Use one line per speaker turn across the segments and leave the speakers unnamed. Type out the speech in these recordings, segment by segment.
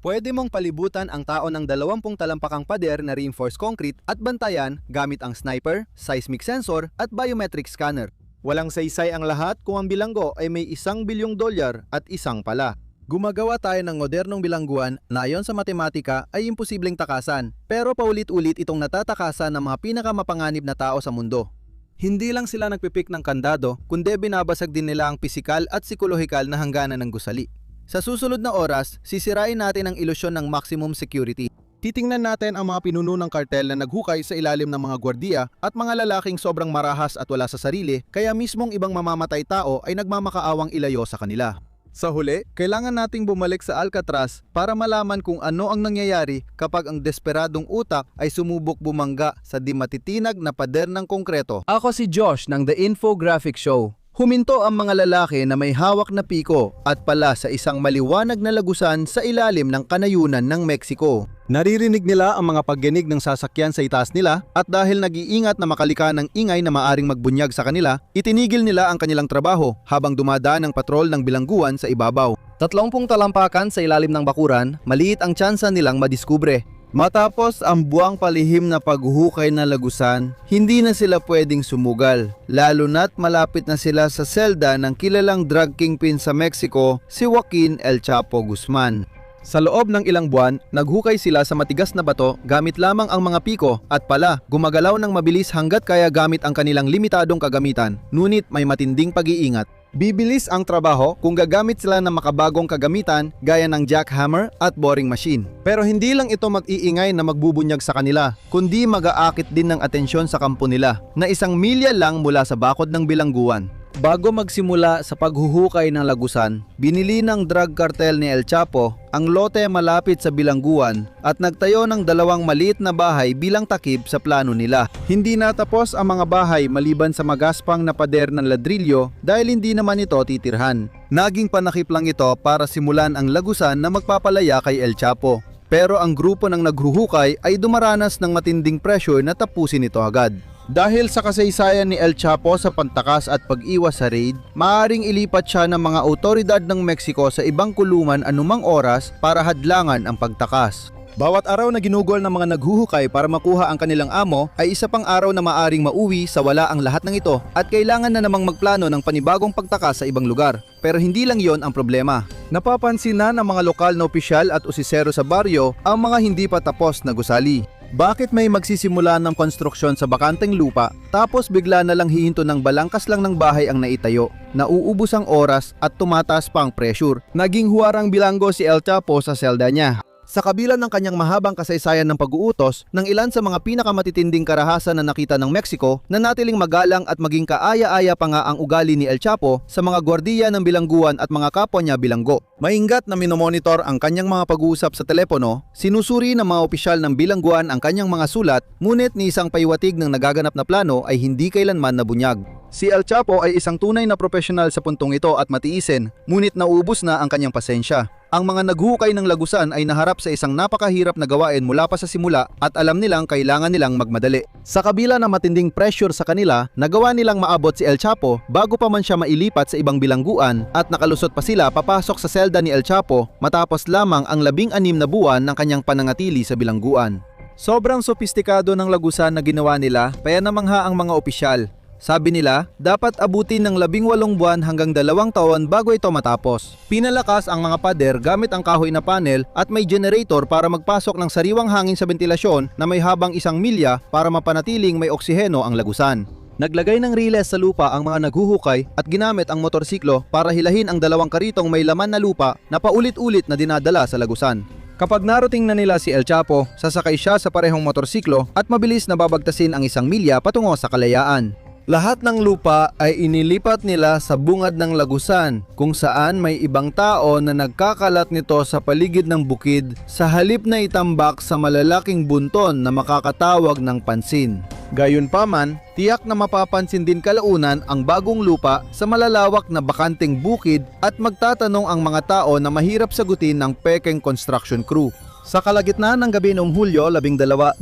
Pwede mong palibutan ang tao ng 20 talampakang pader na reinforced concrete at bantayan gamit ang sniper, seismic sensor at biometric scanner.
Walang saysay ang lahat kung ang bilanggo ay may $1 bilyong at isang pala. Gumagawa tayo ng modernong bilangguan na ayon sa matematika ay imposibleng takasan, pero paulit-ulit itong natatakasan ng mga pinakamapanganib na tao sa mundo. Hindi lang sila nagpipik ng kandado, kundi binabasag din nila ang pisikal at psikolohikal na hangganan ng gusali. Sa susunod na oras, sisirain natin ang ilusyon ng maximum security. Titingnan natin ang mga pinuno ng kartel na naghukay sa ilalim ng mga gwardiya at mga lalaking sobrang marahas at wala sa sarili, kaya mismong ibang mamamatay tao ay nagmamakaawang ilayo sa kanila. Sa huli, kailangan nating bumalik sa Alcatraz para malaman kung ano ang nangyayari kapag ang desperadong utak ay sumubok bumangga sa di matitinag na pader ng konkreto.
Ako si Josh ng The Infographic Show. Huminto ang mga lalaki na may hawak na piko at pala sa isang maliwanag na lagusan sa ilalim ng kanayunan ng Mexico.
Naririnig nila ang mga pagginig ng sasakyan sa itaas nila at dahil nag-iingat na makalika ng ingay na maaring magbunyag sa kanila, itinigil nila ang kanilang trabaho habang dumadaan ang patrol ng bilangguan sa ibabaw.
30 talampakan sa ilalim ng bakuran, maliit ang tsansa nilang madiskubre.
Matapos ang buwang palihim na paghuhukay na lagusan, hindi na sila pwedeng sumugal, lalo na't malapit na sila sa selda ng kilalang drug kingpin sa Mexico, si Joaquin El Chapo Guzman. Sa loob ng ilang buwan, naghukay sila sa matigas na bato gamit lamang ang mga piko at pala gumagalaw ng mabilis hanggat kaya gamit ang kanilang limitadong kagamitan, ngunit may matinding pag-iingat. Bibilis ang trabaho kung gagamit sila ng makabagong kagamitan gaya ng jackhammer at boring machine. Pero hindi lang ito mag-iingay na magbubunyag sa kanila, kundi mag-aakit din ng atensyon sa kampo nila na 1 milya lang mula sa bakod ng bilangguan. Bago magsimula sa paghuhukay ng lagusan, binili ng drug cartel ni El Chapo ang lote malapit sa bilangguan at nagtayo ng 2 maliit na bahay bilang takip sa plano nila. Hindi natapos ang mga bahay maliban sa magaspang na pader ng ladrilyo dahil hindi naman ito titirhan. Naging panakip lang ito para simulan ang lagusan na magpapalaya kay El Chapo. Pero ang grupo ng naghuhukay ay dumaranas ng matinding pressure na tapusin ito agad. Dahil sa kasaysayan ni El Chapo sa pantakas at pag-iwas sa raid, maaaring ilipat siya ng mga otoridad ng Mexico sa ibang kulungan anumang oras para hadlangan ang pagtakas. Bawat araw na ginugol ng mga naghuhukay para makuha ang kanilang amo ay isa pang araw na maaring mauwi sa wala ang lahat ng ito at kailangan na namang magplano ng panibagong pagtakas sa ibang lugar. Pero hindi lang yon ang problema. Napapansin na ng mga lokal na opisyal at usisero sa baryo ang mga hindi pa tapos na gusali. Bakit may magsisimula ng konstruksyon sa bakanteng lupa tapos bigla na lang hihinto ng balangkas lang ng bahay ang naitayo? Nauubos ang oras at tumataas pa ang pressure. Naging huwarang bilanggo si El Chapo sa selda niya. Sa kabila ng kanyang mahabang kasaysayan ng pag-uutos ng ilan sa mga pinakamatitinding karahasan na nakita ng Mexico, nanatiling magalang at maging kaaya-aya pa nga ang ugali ni El Chapo sa mga gwardiya ng bilangguan at mga kapwa niya bilanggo. Maingat na minomonitor ang kanyang mga pag-uusap sa telepono, sinusuri ng mga opisyal ng bilangguan ang kanyang mga sulat, ngunit ni isang paiwatig ng nagaganap na plano ay hindi kailanman nabunyag. Si El Chapo ay isang tunay na profesional sa puntong ito at matiisin, ngunit nauubos na ang kanyang pasensya. Ang mga naghukay ng lagusan ay naharap sa isang napakahirap na gawain mula pa sa simula at alam nilang kailangan nilang magmadali. Sa kabila ng matinding pressure sa kanila, nagawa nilang maabot si El Chapo bago pa man siya mailipat sa ibang bilangguan at nakalusot pa sila papasok sa selda ni El Chapo matapos lamang ang 16 na buwan ng kanyang panangatili sa bilangguan. Sobrang sopistikado ng lagusan na ginawa nila kaya namangha ang mga opisyal. Sabi nila, dapat abutin ng 18 buwan hanggang 2 taon bago ito matapos. Pinalakas ang mga pader gamit ang kahoy na panel at may generator para magpasok ng sariwang hangin sa ventilasyon na may habang 1 milya para mapanatiling may oksiheno ang lagusan. Naglagay ng riles sa lupa ang mga naghuhukay at ginamit ang motorsiklo para hilahin ang 2 karitong may laman na lupa na paulit-ulit na dinadala sa lagusan. Kapag narating na nila si El Chapo, sasakay siya sa parehong motorsiklo at mabilis na babagtasin ang 1 milya patungo sa kalayaan. Lahat ng lupa ay inilipat nila sa bungad ng lagusan kung saan may ibang tao na nagkakalat nito sa paligid ng bukid sa halip na itambak sa malalaking bunton na makakatawag ng pansin.
Gayunpaman, tiyak na mapapansin din kalaunan ang bagong lupa sa malalawak na bakanteng bukid at magtatanong ang mga tao na mahirap sagutin ng pekeng construction crew. Sa kalagitnaan ng gabi noong Hulyo 12, 2015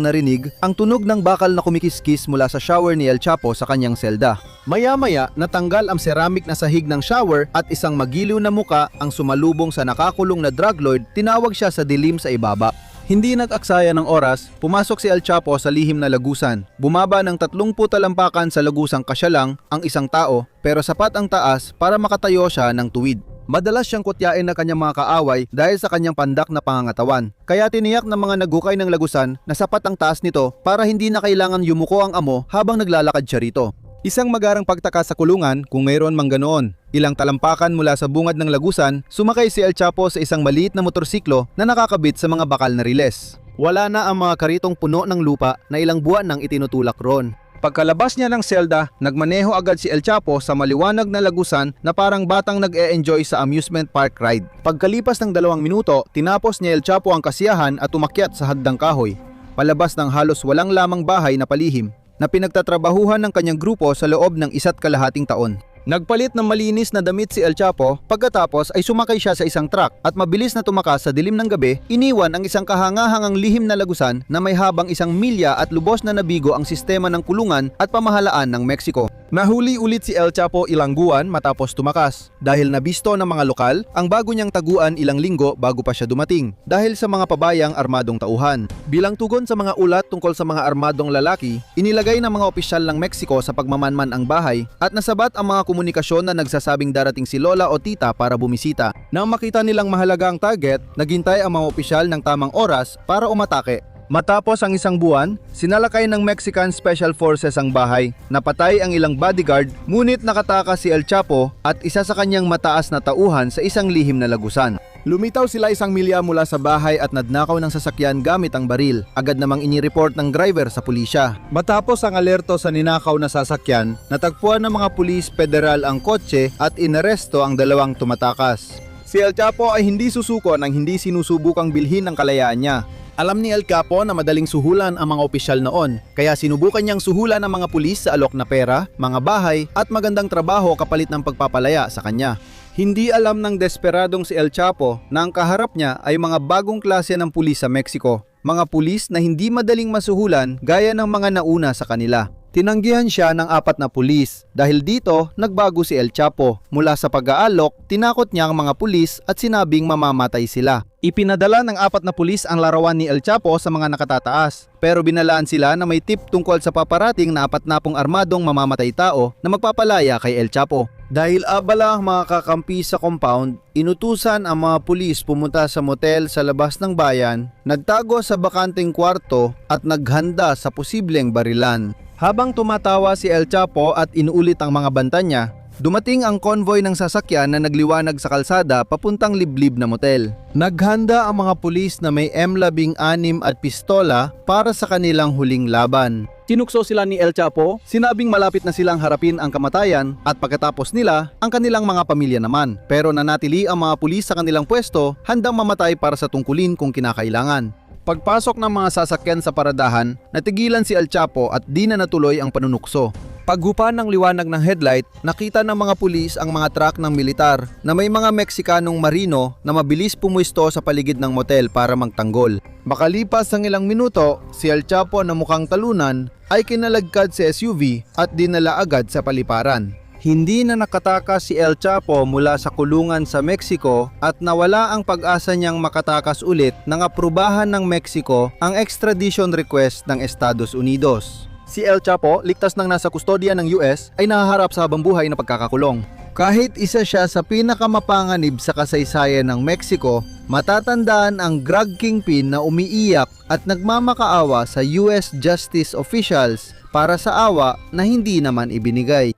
narinig ang tunog ng bakal na kumikiskis mula sa shower ni El Chapo sa kanyang selda. Maya-maya natanggal ang ceramic na sahig ng shower at isang magiliw na muka ang sumalubong sa nakakulong na drug lord. Tinawag siya sa dilim sa ibaba. Hindi nag-aksaya ng oras, pumasok si El Chapo sa lihim na lagusan. Bumaba ng 30 talampakan sa lagusang kasya lang ang isang tao, pero sapat ang taas para makatayo siya ng tuwid. Madalas siyang kutyain na kanyang mga kaaway dahil sa kanyang pandak na pangangatawan. Kaya tiniyak ng mga naghukay ng lagusan na sapat ang taas nito para hindi na kailangan yumuko ang amo habang naglalakad siya rito. Isang magarang pagtaka sa kulungan kung mayroon mang ganoon. Ilang talampakan mula sa bungad ng lagusan, sumakay si El Chapo sa isang maliit na motorsiklo na nakakabit sa mga bakal na riles. Wala na ang mga karitong puno ng lupa na ilang buwan nang itinutulak roon. Pagkalabas niya ng selda, nagmaneho agad si El Chapo sa maliwanag na lagusan na parang batang nag-e-enjoy sa amusement park ride. Pagkalipas ng 2 minuto, tinapos ni El Chapo ang kasiyahan at umakyat sa hagdang kahoy, palabas ng halos walang lamang bahay na palihim na pinagtatrabahuhan ng kanyang grupo sa loob ng 1.5 taon. Nagpalit ng malinis na damit si El Chapo, pagkatapos ay sumakay siya sa isang truck at mabilis na tumakas sa dilim ng gabi, iniwan ang isang kahangahangang lihim na lagusan na may habang 1 milya at lubos na nabigo ang sistema ng kulungan at pamahalaan ng Mexico. Nahuli ulit si El Chapo ilang buwan matapos tumakas. Dahil nabisto ng mga lokal, ang bago niyang taguan ilang linggo bago pa siya dumating dahil sa mga pabayang armadong tauhan. Bilang tugon sa mga ulat tungkol sa mga armadong lalaki, inilagay ng mga opisyal ng Mexico sa pagmamanman ang bahay at nasabat ang mga komunikasyon na nagsasabing darating si lola o tita para bumisita. Nang makita nilang mahalaga ang target, naghintay ang mga opisyal ng tamang oras para umatake. Matapos ang 1 buwan, sinalakay ng Mexican Special Forces ang bahay. Napatay ang ilang bodyguard, ngunit nakatakas si El Chapo at isa sa kanyang mataas na tauhan sa isang lihim na lagusan. Lumitaw sila 1 milya mula sa bahay at nadnakaw ng sasakyan gamit ang baril. Agad namang inireport ng driver sa pulisya. Matapos ang alerto sa ninakaw na sasakyan, natagpuan ng mga pulis federal ang kotse at inaresto ang 2 tumatakas. Si El Chapo ay hindi susuko nang hindi sinusubukang bilhin ang kalayaan niya. Alam ni El Chapo na madaling suhulan ang mga opisyal noon, kaya sinubukan niyang suhulan ng mga pulis sa alok na pera, mga bahay at magandang trabaho kapalit ng pagpapalaya sa kanya. Hindi alam ng desperadong si El Chapo na ang kaharap niya ay mga bagong klase ng pulis sa Mexico, mga pulis na hindi madaling masuhulan gaya ng mga nauna sa kanila. Tinanggihan siya ng 4 na pulis. Dahil dito, nagbago si El Chapo. Mula sa pag-aalok, tinakot niya ang mga pulis at sinabing mamamatay sila. Ipinadala ng 4 na pulis ang larawan ni El Chapo sa mga nakatataas. Pero binalaan sila na may tip tungkol sa paparating na 40 armadong mamamatay tao na magpapalaya kay El Chapo. Dahil abala ang mga kakampi sa compound, inutusan ang mga pulis pumunta sa motel sa labas ng bayan, nagtago sa bakanteng kwarto at naghanda sa posibleng barilan. Habang tumatawa si El Chapo at inuulit ang mga banta niya, dumating ang konvoy ng sasakyan na nagliwanag sa kalsada papuntang liblib na motel. Naghanda ang mga pulis na may M16 at pistola para sa kanilang huling laban. Tinukso sila ni El Chapo, sinabing malapit na silang harapin ang kamatayan at pagkatapos nila, ang kanilang mga pamilya naman. Pero nanatili ang mga pulis sa kanilang pwesto, handang mamatay para sa tungkulin kung kinakailangan. Pagpasok ng mga sasakyan sa paradahan, natigilan si El Chapo at di na natuloy ang panunukso. Paghupa ng liwanag ng headlight, nakita ng mga pulis ang mga truck ng militar na may mga Meksikanong marino na mabilis pumuesto sa paligid ng motel para magtanggol. Makalipas ang ilang minuto, si El Chapo na mukhang talunan ay kinalagkad sa SUV at dinala agad sa paliparan. Hindi na nakatakas si El Chapo mula sa kulungan sa Mexico at nawala ang pag-asa niyang makatakas ulit nang aprubahan ng Mexico ang extradition request ng Estados Unidos. Si El Chapo, ligtas nang nasa kustodya ng US, ay nahaharap sa habang buhay na pagkakakulong. Kahit isa siya sa pinakamapanganib sa kasaysayan ng Mexico, matatandaan ang drug kingpin na umiiyak at nagmamakaawa sa US justice officials para sa awa na hindi naman ibinigay.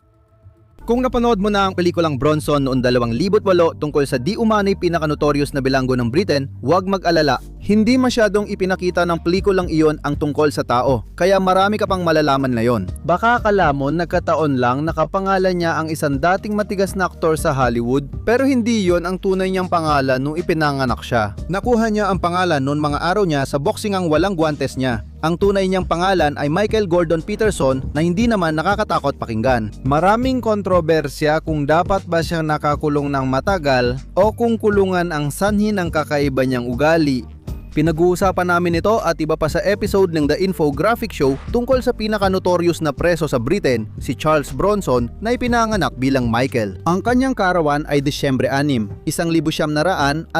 Kung napanood mo na ang pelikulang Bronson noong 2008 tungkol sa di umanay pinaka-notorious na bilanggo ng Britain, huwag mag-alala. Hindi masyadong ipinakita ng pelikulang iyon ang tungkol sa tao, kaya marami ka pang malalaman na yon. Baka akala mo nagkataon lang nakapangalan niya ang isang dating matigas na aktor sa Hollywood, pero hindi yon ang tunay niyang pangalan nung ipinanganak siya. Nakuha niya ang pangalan noong mga araw niya sa boxing ang walang guwantes niya. Ang tunay niyang pangalan ay Michael Gordon Peterson na hindi naman nakakatakot pakinggan. Maraming kontrobersya kung dapat ba siyang nakakulong ng matagal o kung kulungan ang sanhi ng kakaiba niyang ugali. Pinag-uusapan namin ito at iba pa sa episode ng The Infographic Show tungkol sa pinaka-notorious na preso sa Britain, si Charles Bronson, na ipinanganak bilang Michael. Ang kanyang karawan ay Disyembre 6, 1952.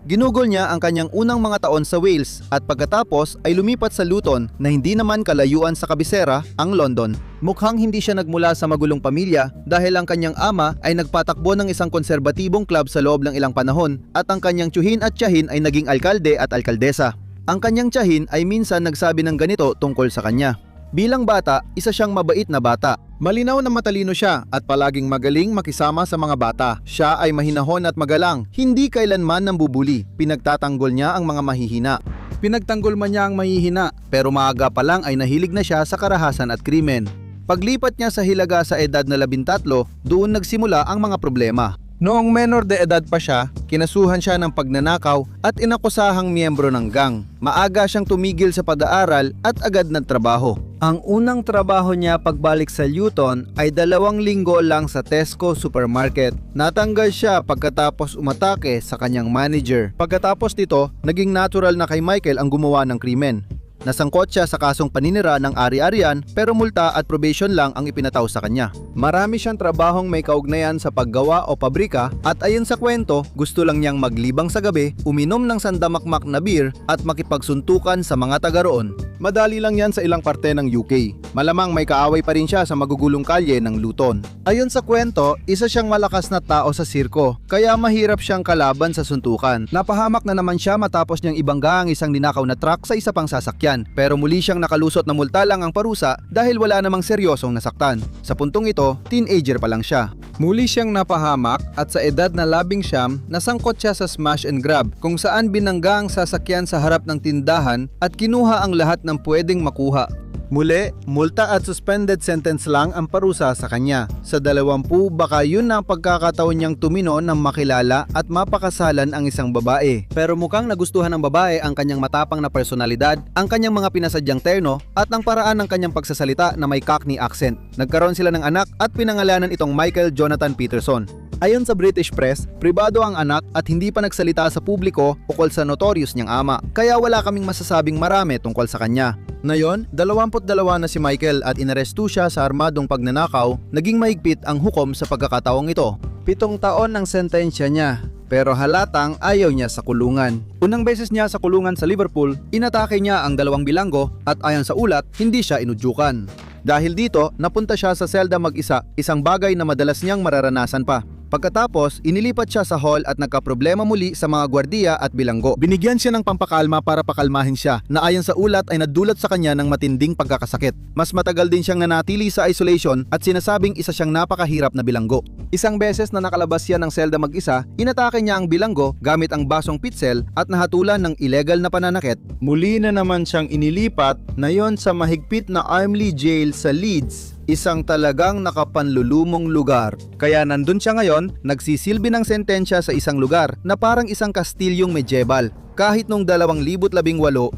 Ginugol niya ang kanyang unang mga taon sa Wales at pagkatapos ay lumipat sa Luton na hindi naman kalayuan sa kabisera, ang London. Mukhang hindi siya nagmula sa magulong pamilya dahil ang kanyang ama ay nagpatakbo ng isang konserbatibong club sa loob ng ilang panahon at ang kanyang tiyuhin at tiyahin ay naging alkalde at alkaldesa. Ang kanyang tiyahin ay minsan nagsabi ng ganito tungkol sa kanya. Bilang bata, isa siyang mabait na bata. Malinaw na matalino siya at palaging magaling makisama sa mga bata. Siya ay mahinahon at magalang, hindi kailanman nambubuli. Pinagtatanggol niya ang mga mahihina. Pinagtanggol man niya ang mahihina, pero maaga pa lang ay nahilig na siya sa karahasan at krimen. Paglipat niya sa Hilaga sa edad na 13, doon nagsimula ang mga problema. Noong menor de edad pa siya, kinasuhan siya ng pagnanakaw at inakusahang miyembro ng gang. Maaga siyang tumigil sa pag-aaral at agad nagtrabaho. Ang unang trabaho niya pagbalik sa Luton ay 2 linggo lang sa Tesco Supermarket. Natanggal siya pagkatapos umatake sa kanyang manager. Pagkatapos nito, naging natural na kay Michael ang gumawa ng krimen. Nasangkot siya sa kasong paninira ng ari-arian pero multa at probation lang ang ipinataw sa kanya. Marami siyang trabahong may kaugnayan sa paggawa o pabrika at ayon sa kwento, gusto lang niyang maglibang sa gabi, uminom ng sandamakmak na beer at makipagsuntukan sa mga taga roon. Madali lang yan sa ilang parte ng UK. Malamang may kaaway pa rin siya sa magugulong kalye ng Luton. Ayon sa kwento, isa siyang malakas na tao sa sirko, kaya mahirap siyang kalaban sa suntukan. Napahamak na naman siya matapos niyang ibangga ang isang ninakaw na truck sa isa pang sasakyan, pero muli siyang nakalusot na multa lang ang parusa dahil wala namang seryosong nasaktan. Sa puntong ito, teenager pa lang siya. Muli siyang napahamak at sa edad na 19, nasangkot siya sa smash and grab kung saan binangga ang sasakyan sa harap ng tindahan at kinuha ang lahat ng pwedeng makuha. Muli, multa at suspended sentence lang ang parusa sa kanya. Sa 20, baka yun na ang pagkakataon niyang tumino ng makilala at mapakasalan ang isang babae. Pero mukhang nagustuhan ng babae ang kanyang matapang na personalidad, ang kanyang mga pinasadyang terno at ang paraan ng kanyang pagsasalita na may Cockney accent. Nagkaroon sila ng anak at pinangalanan itong Michael Jonathan Peterson. Ayon sa British press, pribado ang anak at hindi pa nagsalita sa publiko ukol sa notorious niyang ama, kaya wala kaming masasabing marami tungkol sa kanya. Ngayon, 22 na si Michael at inaresto siya sa armadong pagnanakaw, naging mahigpit ang hukom sa pagkakataong ito. 7 taon ang sentensya niya, pero halatang ayaw niya sa kulungan. Unang beses niya sa kulungan sa Liverpool, inatake niya ang 2 bilanggo at ayon sa ulat, hindi siya inudyukan. Dahil dito, napunta siya sa selda mag-isa, isang bagay na madalas niyang mararanasan pa. Pagkatapos, inilipat siya sa hall at nagkaproblema muli sa mga gwardiya at bilanggo. Binigyan siya ng pampakalma para pakalmahin siya, na ayon sa ulat ay nadulot sa kanya ng matinding pagkakasakit. Mas matagal din siyang nanatili sa isolation at sinasabing isa siyang napakahirap na bilanggo. Isang beses na nakalabas siya ng selda mag-isa, inatake niya ang bilanggo gamit ang basong pitsel at nahatulan ng illegal na pananakit. Muli na naman siyang inilipat na yon sa mahigpit na Armley Jail sa Leeds, isang talagang nakapanlulumong lugar. Kaya nandun siya ngayon, nagsisilbi ng sentensya sa isang lugar na parang isang kastilyong medieval. Kahit noong 2018,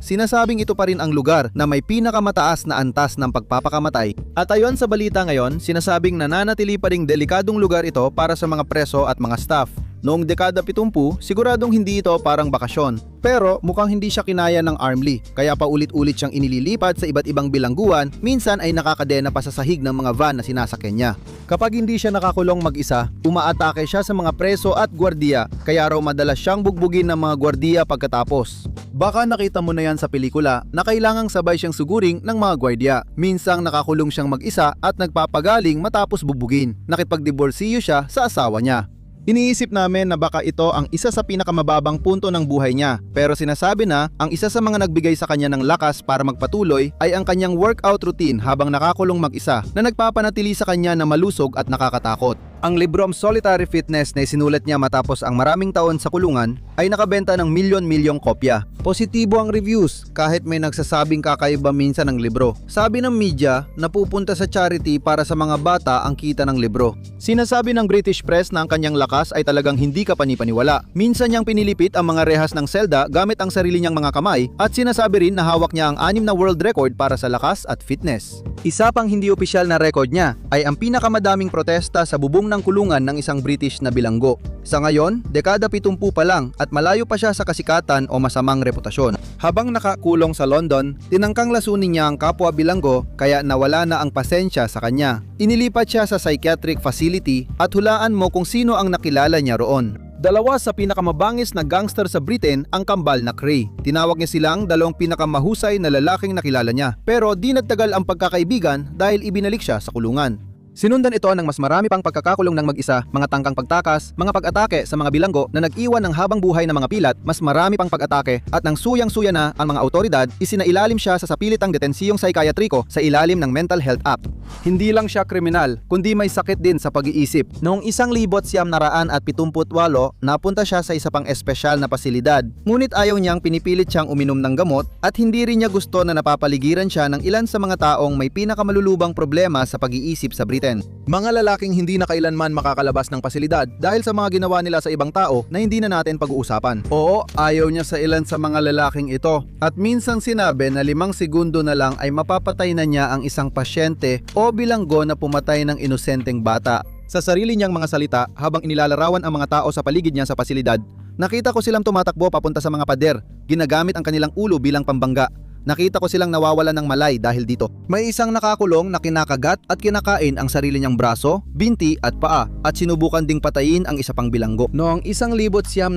sinasabing ito pa rin ang lugar na may pinakamataas na antas ng pagpapakamatay. At ayon sa balita ngayon, sinasabing nananatili pa ring delikadong lugar ito para sa mga preso at mga staff. Noong dekada 70, siguradong hindi ito parang bakasyon. Pero mukhang hindi siya kinaya ng Armley, kaya paulit-ulit siyang inililipat sa iba't ibang bilangguan, minsan ay nakakadena pa sa sahig ng mga van na sinasakyan niya. Kapag hindi siya nakakulong mag-isa, umaatake siya sa mga preso at gwardiya, kaya raw madalas siyang bugbugin ng mga gwardiya pagkatapos. Baka nakita mo na yan sa pelikula na kailangang sabay siyang suguring ng mga gwardiya. Minsang nakakulong siyang mag-isa at nagpapagaling matapos bugbugin. Nakipagdiborsiyo siya sa asawa niya. Iniisip namin na baka ito ang isa sa pinakamababang punto ng buhay niya, pero sinasabi na ang isa sa mga nagbigay sa kanya ng lakas para magpatuloy ay ang kanyang workout routine habang nakakulong mag-isa na nagpapanatili sa kanya na malusog at nakakatakot. Ang librong Solitary Fitness na isinulat niya matapos ang maraming taon sa kulungan ay nakabenta ng milyon-milyong kopya. Positibo ang reviews kahit may nagsasabing kakaiba minsan ng libro. Sabi ng media, napupunta sa charity para sa mga bata ang kita ng libro. Sinasabi ng British press na ang kanyang lakas ay talagang hindi kapanipaniwala. Minsan niyang pinilipit ang mga rehas ng selda gamit ang sarili niyang mga kamay at sinasabi rin na hawak niya ang 6 na world record para sa lakas at fitness. Isa pang hindi opisyal na record niya ay ang pinakamadaming protesta sa bubong ng kulungan ng isang British na bilanggo. Sa ngayon, dekada 70 pa lang at malayo pa siya sa kasikatan o masamang reputasyon. Habang nakakulong sa London, tinangkang lasunin niya ang kapwa bilanggo kaya nawala na ang pasensya sa kanya. Inilipat siya sa psychiatric facility at hulaan mo kung sino ang nakilala niya roon. Dalawa sa pinakamabangis na gangster sa Britain ang kambal na Cray. Tinawag niya silang dalawang pinakamahusay na lalaking nakilala niya. Pero di nagtagal ang pagkakaibigan dahil ibinalik siya sa kulungan. Sinundan ito ng mas marami pang pagkakakulong ng mag-isa, mga tangkang pagtakas, mga pag-atake sa mga bilanggo na nag-iwan ng habang buhay ng mga pilat, mas marami pang pag-atake at nang suyang-suya na ang mga autoridad, isinailalim siya sa sapilitang detensiyong psikiatriko sa ilalim ng Mental Health Act. Hindi lang siya kriminal, kundi may sakit din sa pag-iisip. Noong 1978, napunta siya sa isa pang espesyal na pasilidad. Ngunit ayaw niyang pinipilit siyang uminom ng gamot at hindi rin niya gusto na napapaligiran siya ng ilan sa mga taong may pinakamalulubang problema sa pag-iisip sa Britain. Mga lalaking hindi na kailanman makakalabas ng pasilidad dahil sa mga ginawa nila sa ibang tao na hindi na natin pag-uusapan.
Oo, ayaw niya sa ilan sa mga lalaking ito. At minsan sinabi na 5 segundo na lang ay mapapatay na niya ang isang pasyente o bilanggo na pumatay ng inosenteng bata.
Sa sarili niyang mga salita habang inilalarawan ang mga tao sa paligid niya sa pasilidad, nakita ko silang tumatakbo papunta sa mga pader, ginagamit ang kanilang ulo bilang pambangga. Nakita ko silang nawawalan ng malay dahil dito. May isang nakakulong na kinakagat at kinakain ang sarili niyang braso, binti at paa at sinubukan ding patayin ang isa pang bilanggo. Noong 1982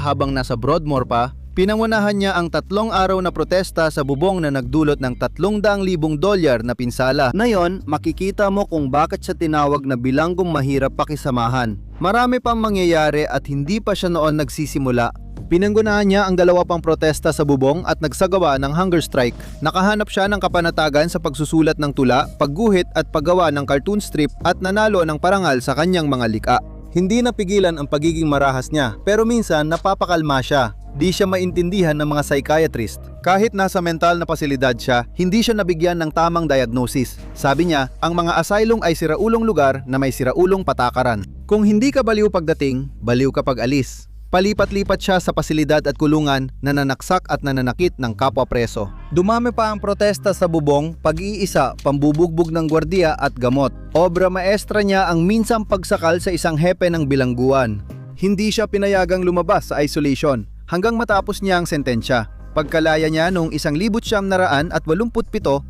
habang nasa Broadmoor pa, pinangunahan niya ang 3 araw na protesta sa bubong na nagdulot ng $300,000 na pinsala.
Ngayon, makikita mo kung bakit siya tinawag na bilanggong mahirap pakisamahan. Marami pang mangyayari at hindi pa siya noon nagsisimula.
Pinanggunahan niya ang 2 pang protesta sa bubong at nagsagawa ng hunger strike. Nakahanap siya ng kapanatagan sa pagsusulat ng tula, pagguhit at paggawa ng cartoon strip at nanalo ng parangal sa kanyang mga likha. Hindi napigilan ang pagiging marahas niya, pero minsan napapakalma siya. Di siya maintindihan ng mga psychiatrist. Kahit nasa mental na pasilidad siya, hindi siya nabigyan ng tamang diagnosis. Sabi niya, ang mga asylum ay siraulong lugar na may siraulong patakaran. Kung hindi ka baliw pagdating, baliw ka pag alis. Palipat-lipat siya sa pasilidad at kulungan na nanaksak at nananakit ng kapwa preso. Dumami pa ang protesta sa bubong, pag-iisa, pambubugbog ng gwardiya at gamot. Obra maestra niya ang minsang pagsakal sa isang hepe ng bilangguan. Hindi siya pinayagang lumabas sa isolation hanggang matapos niya ang sentensya. Pagkalaya niya noong 1987,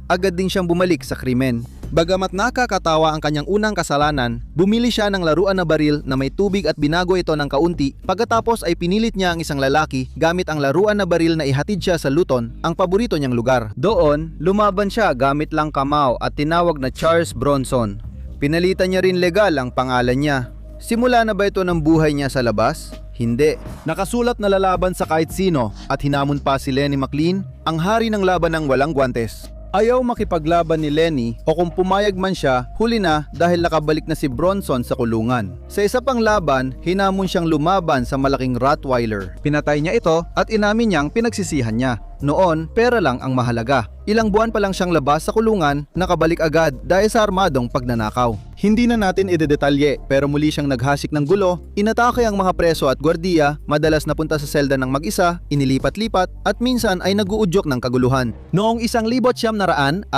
agad din siyang bumalik sa krimen. Bagamat nakakatawa ang kanyang unang kasalanan, bumili siya ng laruan na baril na may tubig at binago ito ng kaunti. Pagkatapos ay pinilit niya ang isang lalaki gamit ang laruan na baril na ihatid siya sa Luton, ang paborito niyang lugar. Doon, lumaban siya gamit lang kamao at tinawag na Charles Bronson. Pinalitan niya rin legal ang pangalan niya. Simula na ba ito ng buhay niya sa labas? Hindi. Nakasulat na lalaban sa kahit sino at hinamon pa si Lenny McLean, ang hari ng laban ng walang guwantes. Ayaw makipaglaban ni Lenny o kung pumayag man siya, huli na dahil nakabalik na si Bronson sa kulungan. Sa isa pang laban, hinamon siyang lumaban sa malaking Rottweiler. Pinatay niya ito at inamin niyang pinagsisihan niya. Noon, pera lang ang mahalaga. Ilang buwan pa lang siyang labas sa kulungan, nakabalik agad dahil sa armadong pagnanakaw. Hindi na natin idedetalye pero muli siyang naghasik ng gulo, inatake ang mga preso at gwardiya, madalas napunta sa selda ng mag-isa, inilipat-lipat at minsan ay naguudyok ng kaguluhan. Noong 1989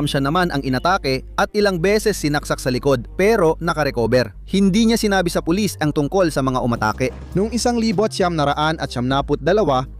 siya naman ang inatake at ilang beses sinaksak sa likod pero nakarecover. Hindi niya sinabi sa pulis ang tungkol sa mga umatake. Noong 1992,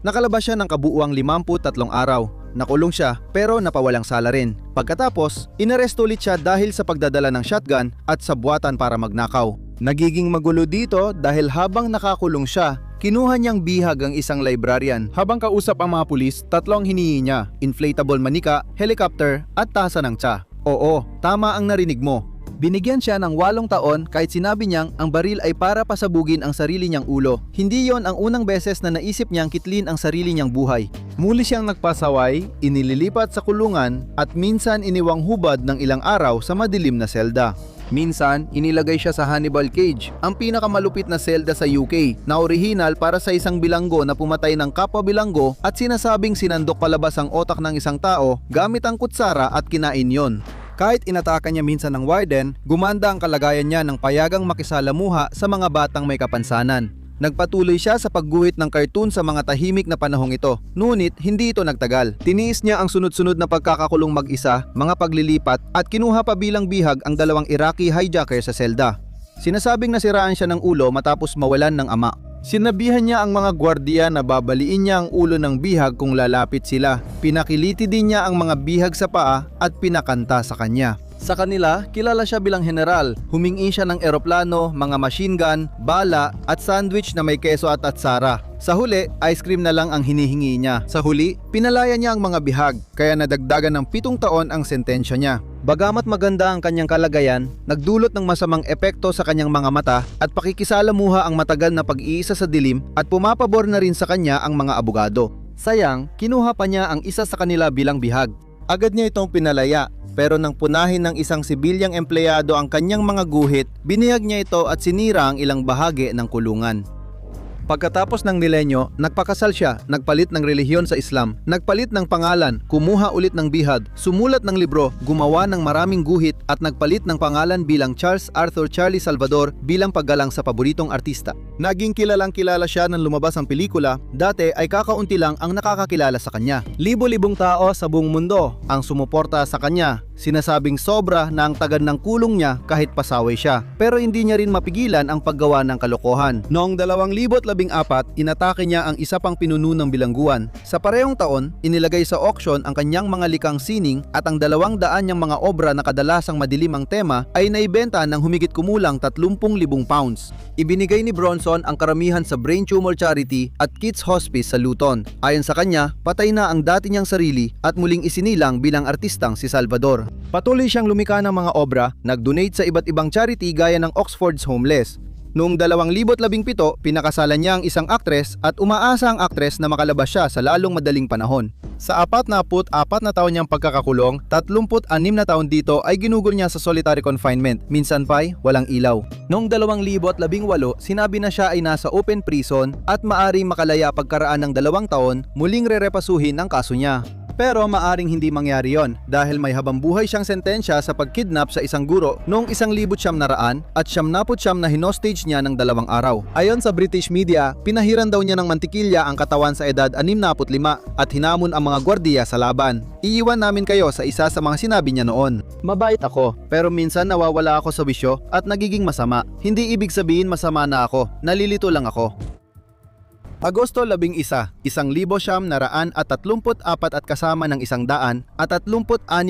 nakalabas siya ng kabuuang 53 araw. Nakulong siya pero napawalang sala rin. Pagkatapos, inaresto ulit siya dahil sa pagdadala ng shotgun at sa buwatan para magnakaw. Nagiging magulo dito dahil habang nakakulong siya, kinuha niyang bihag ang isang librarian. Habang kausap ang mga pulis, 3 hinihingi niya: inflatable manika, helicopter at tasa ng tsa. Oo, tama ang narinig mo. Binigyan siya ng 8 taon kahit sinabi niyang ang baril ay para pasabugin ang sarili niyang ulo. Hindi yon ang unang beses na naisip niyang kitlin ang sarili niyang buhay. Muli siyang nagpasaway, inililipat sa kulungan at minsan iniwang hubad ng ilang araw sa madilim na selda. Minsan, inilagay siya sa Hannibal Cage, ang pinakamalupit na selda sa UK, na orihinal para sa isang bilanggo na pumatay ng kapwa bilanggo at sinasabing sinandok palabas ang otak ng isang tao gamit ang kutsara at kinain yon. Kahit inataka niya minsan ng warden, gumanda ang kalagayan niya ng payagang makisalamuha sa mga batang may kapansanan. Nagpatuloy siya sa pagguhit ng cartoon sa mga tahimik na panahong ito, ngunit hindi ito nagtagal. Tiniis niya ang sunod-sunod na pagkakakulong mag-isa, mga paglilipat at kinuha pa bilang bihag ang dalawang Iraqi hijacker sa selda. Sinasabing nasiraan siya ng ulo matapos mawalan ng ama. Sinabihan niya ang mga gwardiya na babaliin niya ang ulo ng bihag kung lalapit sila. Pinakiliti din niya ang mga bihag sa paa at pinakanta sa kanya. Sa kanila, kilala siya bilang general. Humingi siya ng eroplano, mga machine gun, bala at sandwich na may keso at atsara. Sa huli, ice cream na lang ang hinihingi niya. Sa huli, pinalaya niya ang mga bihag, kaya nadagdagan ng 7 taon ang sentensya niya. Bagamat maganda ang kanyang kalagayan, nagdulot ng masamang epekto sa kanyang mga mata at pakikisalamuha ang matagal na pag-iisa sa dilim at pumapabor na rin sa kanya ang mga abogado. Sayang, kinuha pa niya ang isa sa kanila bilang bihag. Agad niya itong pinalaya, pero nang punahin ng isang sibilyang empleyado ang kanyang mga guhit, binihag niya ito at sinira ang ilang bahagi ng kulungan. Pagkatapos ng milenyo, nagpakasal siya, nagpalit ng relihiyon sa Islam, nagpalit ng pangalan, kumuha ulit ng bihag, sumulat ng libro, gumawa ng maraming guhit at nagpalit ng pangalan bilang Charles Arthur Charlie Salvador bilang paggalang sa paboritong artista. Naging kilalang kilala siya nang lumabas ang pelikula, dati ay kakaunti lang ang nakakakilala sa kanya. Libo-libong tao sa buong mundo ang sumuporta sa kanya. Sinasabing sobra na ang tagal ng kulong niya kahit pasaway siya, pero hindi niya rin mapigilan ang paggawa ng kalokohan. Noong 2014, inatake niya ang isa pang pinuno ng bilangguan. Sa parehong taon, inilagay sa auction ang kanyang mga likang sining at ang 200 niyang mga obra na kadalasang madilim ang tema ay naibenta ng humigit kumulang 30,000 pounds. Ibinigay ni Bronson ang karamihan sa Brain Tumor Charity at Kids Hospice sa Luton. Ayon sa kanya, patay na ang dati niyang sarili at muling isinilang bilang artistang si Salvador. Patuloy siyang lumikha ng mga obra, nag-donate sa iba't ibang charity gaya ng Oxford's Homeless. Noong 2017, pinakasalan niya ang isang aktres at umaasa ang aktres na makalabas siya sa lalong madaling panahon. Sa 44 na taon niyang pagkakakulong, 36 na taon dito ay ginugol niya sa solitary confinement, minsan pa'y walang ilaw. Noong 2018, sinabi na siya ay nasa open prison at maaring makalaya pagkaraan ng 2 taon, muling rerepasuhin ang kaso niya. Pero maaring hindi mangyari yon dahil may habambuhay siyang sentensya sa pagkidnap sa isang guro noong 1900 at 79 na hinostage niya ng 2 araw. Ayon sa British media, pinahiran daw niya ng mantikilya ang katawan sa edad 65 at hinamon ang mga gwardiya sa laban. Iiwan namin kayo sa isa sa mga sinabi niya noon. Mabait ako, pero minsan nawawala ako sa bisyo at nagiging masama. Hindi ibig sabihin masama na ako, nalilito lang ako. Agosto 11, 1934 at kasama ng 136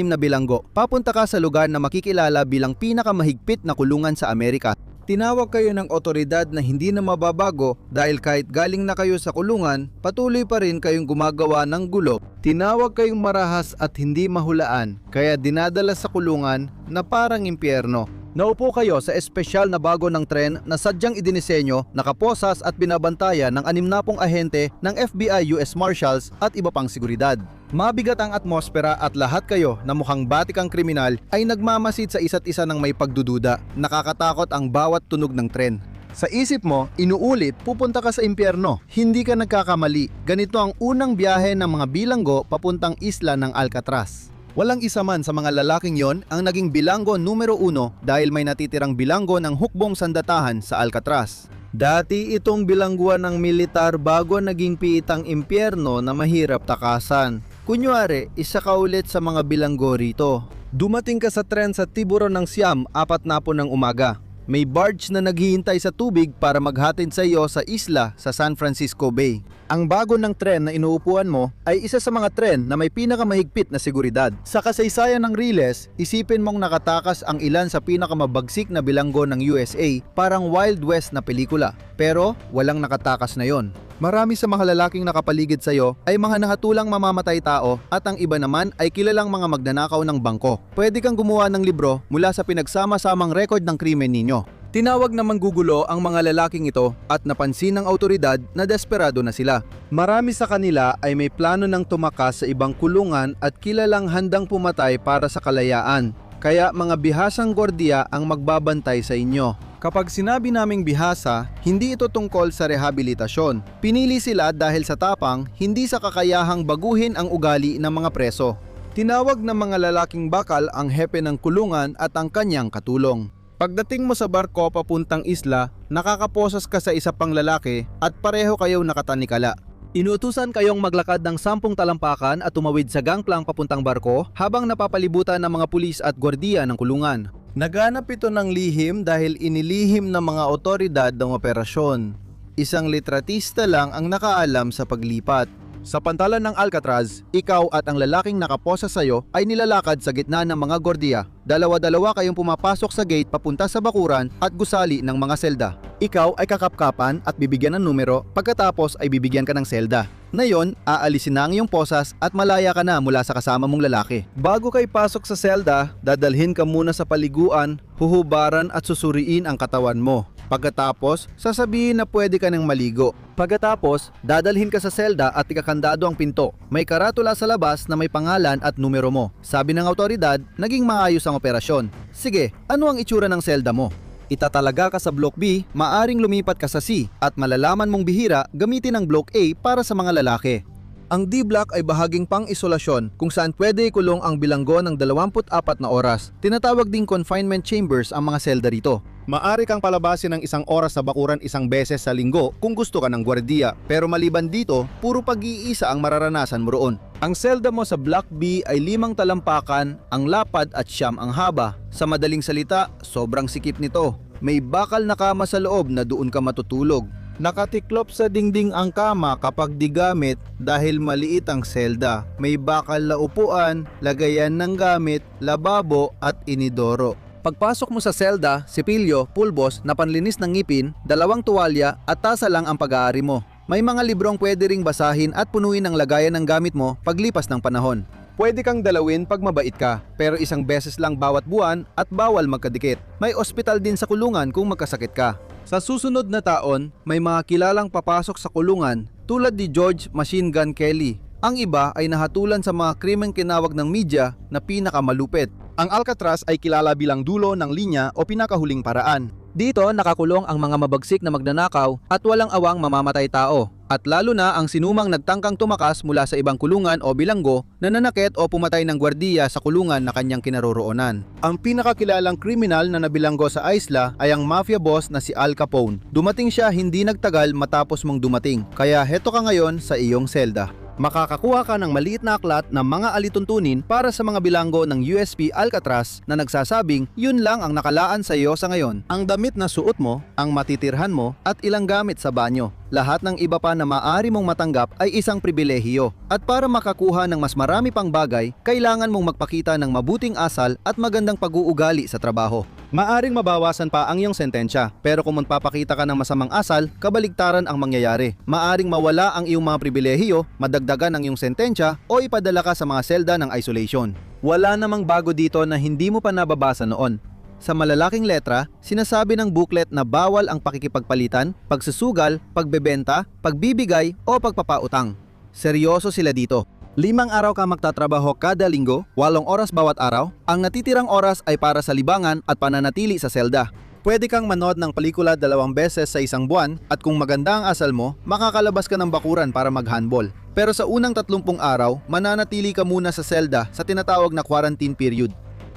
na bilanggo. Papunta ka sa lugar na makikilala bilang pinakamahigpit na kulungan sa Amerika. Tinawag kayo ng otoridad na hindi na mababago dahil kahit galing na kayo sa kulungan, patuloy pa rin kayong gumagawa ng gulo. Tinawag kayong marahas at hindi mahulaan, kaya dinadala sa kulungan na parang impyerno. Naupo kayo sa espesyal na bago ng tren na sadyang idinisenyo, nakaposas at binabantayan ng 60 ahente ng FBI, US Marshals at iba pang seguridad. Mabigat ang atmosfera at lahat kayo na mukhang batikang kriminal ay nagmamasid sa isa't isa ng may pagdududa. Nakakatakot ang bawat tunog ng tren. Sa isip mo, inuulit, pupunta ka sa impyerno. Hindi ka nagkakamali. Ganito ang unang biyahe ng mga bilanggo papuntang isla ng Alcatraz. Walang isa man sa mga lalaking yon ang naging bilanggo numero 1 dahil may natitirang bilanggo ng hukbong sandatahan sa Alcatraz. Dati itong bilangguan ng militar bago naging piitang impyerno na mahirap takasan. Kunyari, isa ka ulit sa mga bilanggo rito. Dumating ka sa tren sa Tiburon ng Siam, 4 ng umaga. May barge na naghihintay sa tubig para maghatid sa iyo sa isla sa San Francisco Bay. Ang bago ng tren na inuupuan mo ay isa sa mga tren na may pinakamahigpit na seguridad. Sa kasaysayan ng Riles, isipin mong nakatakas ang ilan sa pinakamabagsik na bilanggo ng USA, parang Wild West na pelikula. Pero walang nakatakas na yon. Marami sa mga lalaking nakapaligid sa iyo ay mga nakatulang mamamatay tao at ang iba naman ay kilalang mga magnanakaw ng bangko. Pwede kang gumawa ng libro mula sa pinagsama-samang record ng krimen ninyo. Tinawag na manggugulo ang mga lalaking ito at napansin ng autoridad na desperado na sila. Marami sa kanila ay may plano ng tumakas sa ibang kulungan at kilalang handang pumatay para sa kalayaan. Kaya mga bihasang gwardiya ang magbabantay sa inyo. Kapag sinabi naming bihasa, hindi ito tungkol sa rehabilitasyon. Pinili sila dahil sa tapang, hindi sa kakayahang baguhin ang ugali ng mga preso. Tinawag ng mga lalaking bakal ang hepe ng kulungan at ang kanyang katulong. Pagdating mo sa barko papuntang isla, nakakaposas ka sa isa pang lalaki at pareho kayo nakatanikala. Inuutusan kayong maglakad ng 10 talampakan at tumawid sa gangplang papuntang barko habang napapalibutan ng mga pulis at gwardiya ng kulungan.
Naganap ito ng lihim dahil inilihim ng mga otoridad ng operasyon. Isang litratista lang ang nakaalam sa paglipat.
Sa pantalan ng Alcatraz, ikaw at ang lalaking nakaposa sa'yo ay nilalakad sa gitna ng mga gwardiya. Dalawa-dalawa kayong pumapasok sa gate papunta sa bakuran at gusali ng mga selda. Ikaw ay kakapkapan at bibigyan ng numero, pagkatapos ay bibigyan ka ng selda. Ngayon, aalisin na ang iyong posas at malaya ka na mula sa kasama mong lalaki.
Bago kay pasok sa selda, dadalhin ka muna sa paliguan, huhubaran at susuriin ang katawan mo. Pagkatapos, sasabihin na pwede ka nang maligo.
Pagkatapos, dadalhin ka sa selda at ikakandado ang pinto. May karatula sa labas na may pangalan at numero mo. Sabi ng autoridad, naging maayos ang operasyon. Sige, ano ang itsura ng selda mo? Itatalaga ka sa Block B, maaring lumipat ka sa C, at malalaman mong bihira gamitin ang Block A para sa mga lalaki. Ang D-block ay bahaging pang-isolasyon kung saan pwede ikulong ang bilanggo ng 24 na oras. Tinatawag ding confinement chambers ang mga selda rito. Maari kang palabasin ng 1 oras sa bakuran 1 beses sa linggo kung gusto ka ng gwardiya, pero maliban dito, puro pag-iisa ang mararanasan mo roon. Ang selda mo sa Block B ay 5 talampakan, ang lapad at 9 ang haba. Sa madaling salita, sobrang sikip nito. May bakal na kama sa loob na doon ka matutulog.
Nakatiklop sa dingding ang kama kapag di gamit dahil maliit ang selda. May bakal na upuan, lagayan ng gamit, lababo at inidoro.
Pagpasok mo sa selda, sipilyo, pulbos na panlinis ng ngipin, 2 tuwalya at tasa lang ang pag-aari mo. May mga librong pwede ring basahin at punuin ang lagayan ng gamit mo paglipas ng panahon. Pwede kang dalawin pag mabait ka, pero 1 beses lang bawat buwan at bawal magkadikit. May ospital din sa kulungan kung magkasakit ka. Sa susunod na taon, may mga kilalang papasok sa kulungan tulad ni George Machine Gun Kelly. Ang iba ay nahatulan sa mga krimeng kinawag ng media na pinakamalupit. Ang Alcatraz ay kilala bilang dulo ng linya o pinakahuling paraan. Dito nakakulong ang mga mabagsik na magnanakaw at walang awang mamamatay tao. At lalo na ang sinumang nagtangkang tumakas mula sa ibang kulungan o bilanggo na nanakit o pumatay ng gwardiya sa kulungan na kanyang kinaroroonan.
Ang pinakakilalang kriminal na nabilanggo sa isla ay ang mafia boss na si Al Capone. Dumating siya hindi nagtagal matapos mong dumating, kaya heto ka ngayon sa iyong selda.
Makakakuha ka ng maliit na aklat ng mga alituntunin para sa mga bilanggo ng USP Alcatraz na nagsasabing yun lang ang nakalaan sa iyo sa ngayon. Ang damit na suot mo, ang matitirhan mo at ilang gamit sa banyo. Lahat ng iba pa na maaari mong matanggap ay isang pribilehiyo. At para makakuha ng mas marami pang bagay, kailangan mong magpakita ng mabuting asal at magandang pag-uugali sa trabaho. Maaring mabawasan pa ang iyong sentensya, pero kung magpapakita ka ng masamang asal, kabaligtaran ang mangyayari. Maaring mawala ang iyong mga pribilehiyo, madagdagan ang iyong sentensya o ipadala ka sa mga selda ng isolation. Wala namang bago dito na hindi mo pa nababasa noon. Sa malalaking letra, sinasabi ng booklet na bawal ang pakikipagpalitan, pagsusugal, pagbebenta, pagbibigay o pagpapautang. Seryoso sila dito. 5 araw ka magtatrabaho kada linggo, 8 oras bawat araw. Ang natitirang oras ay para sa libangan at pananatili sa selda. Pwede kang manood ng pelikula 2 beses sa 1 buwan at kung maganda ang asal mo, makakalabas ka ng bakuran para mag-handball. Pero sa unang 30 araw, mananatili ka muna sa selda sa tinatawag na quarantine period.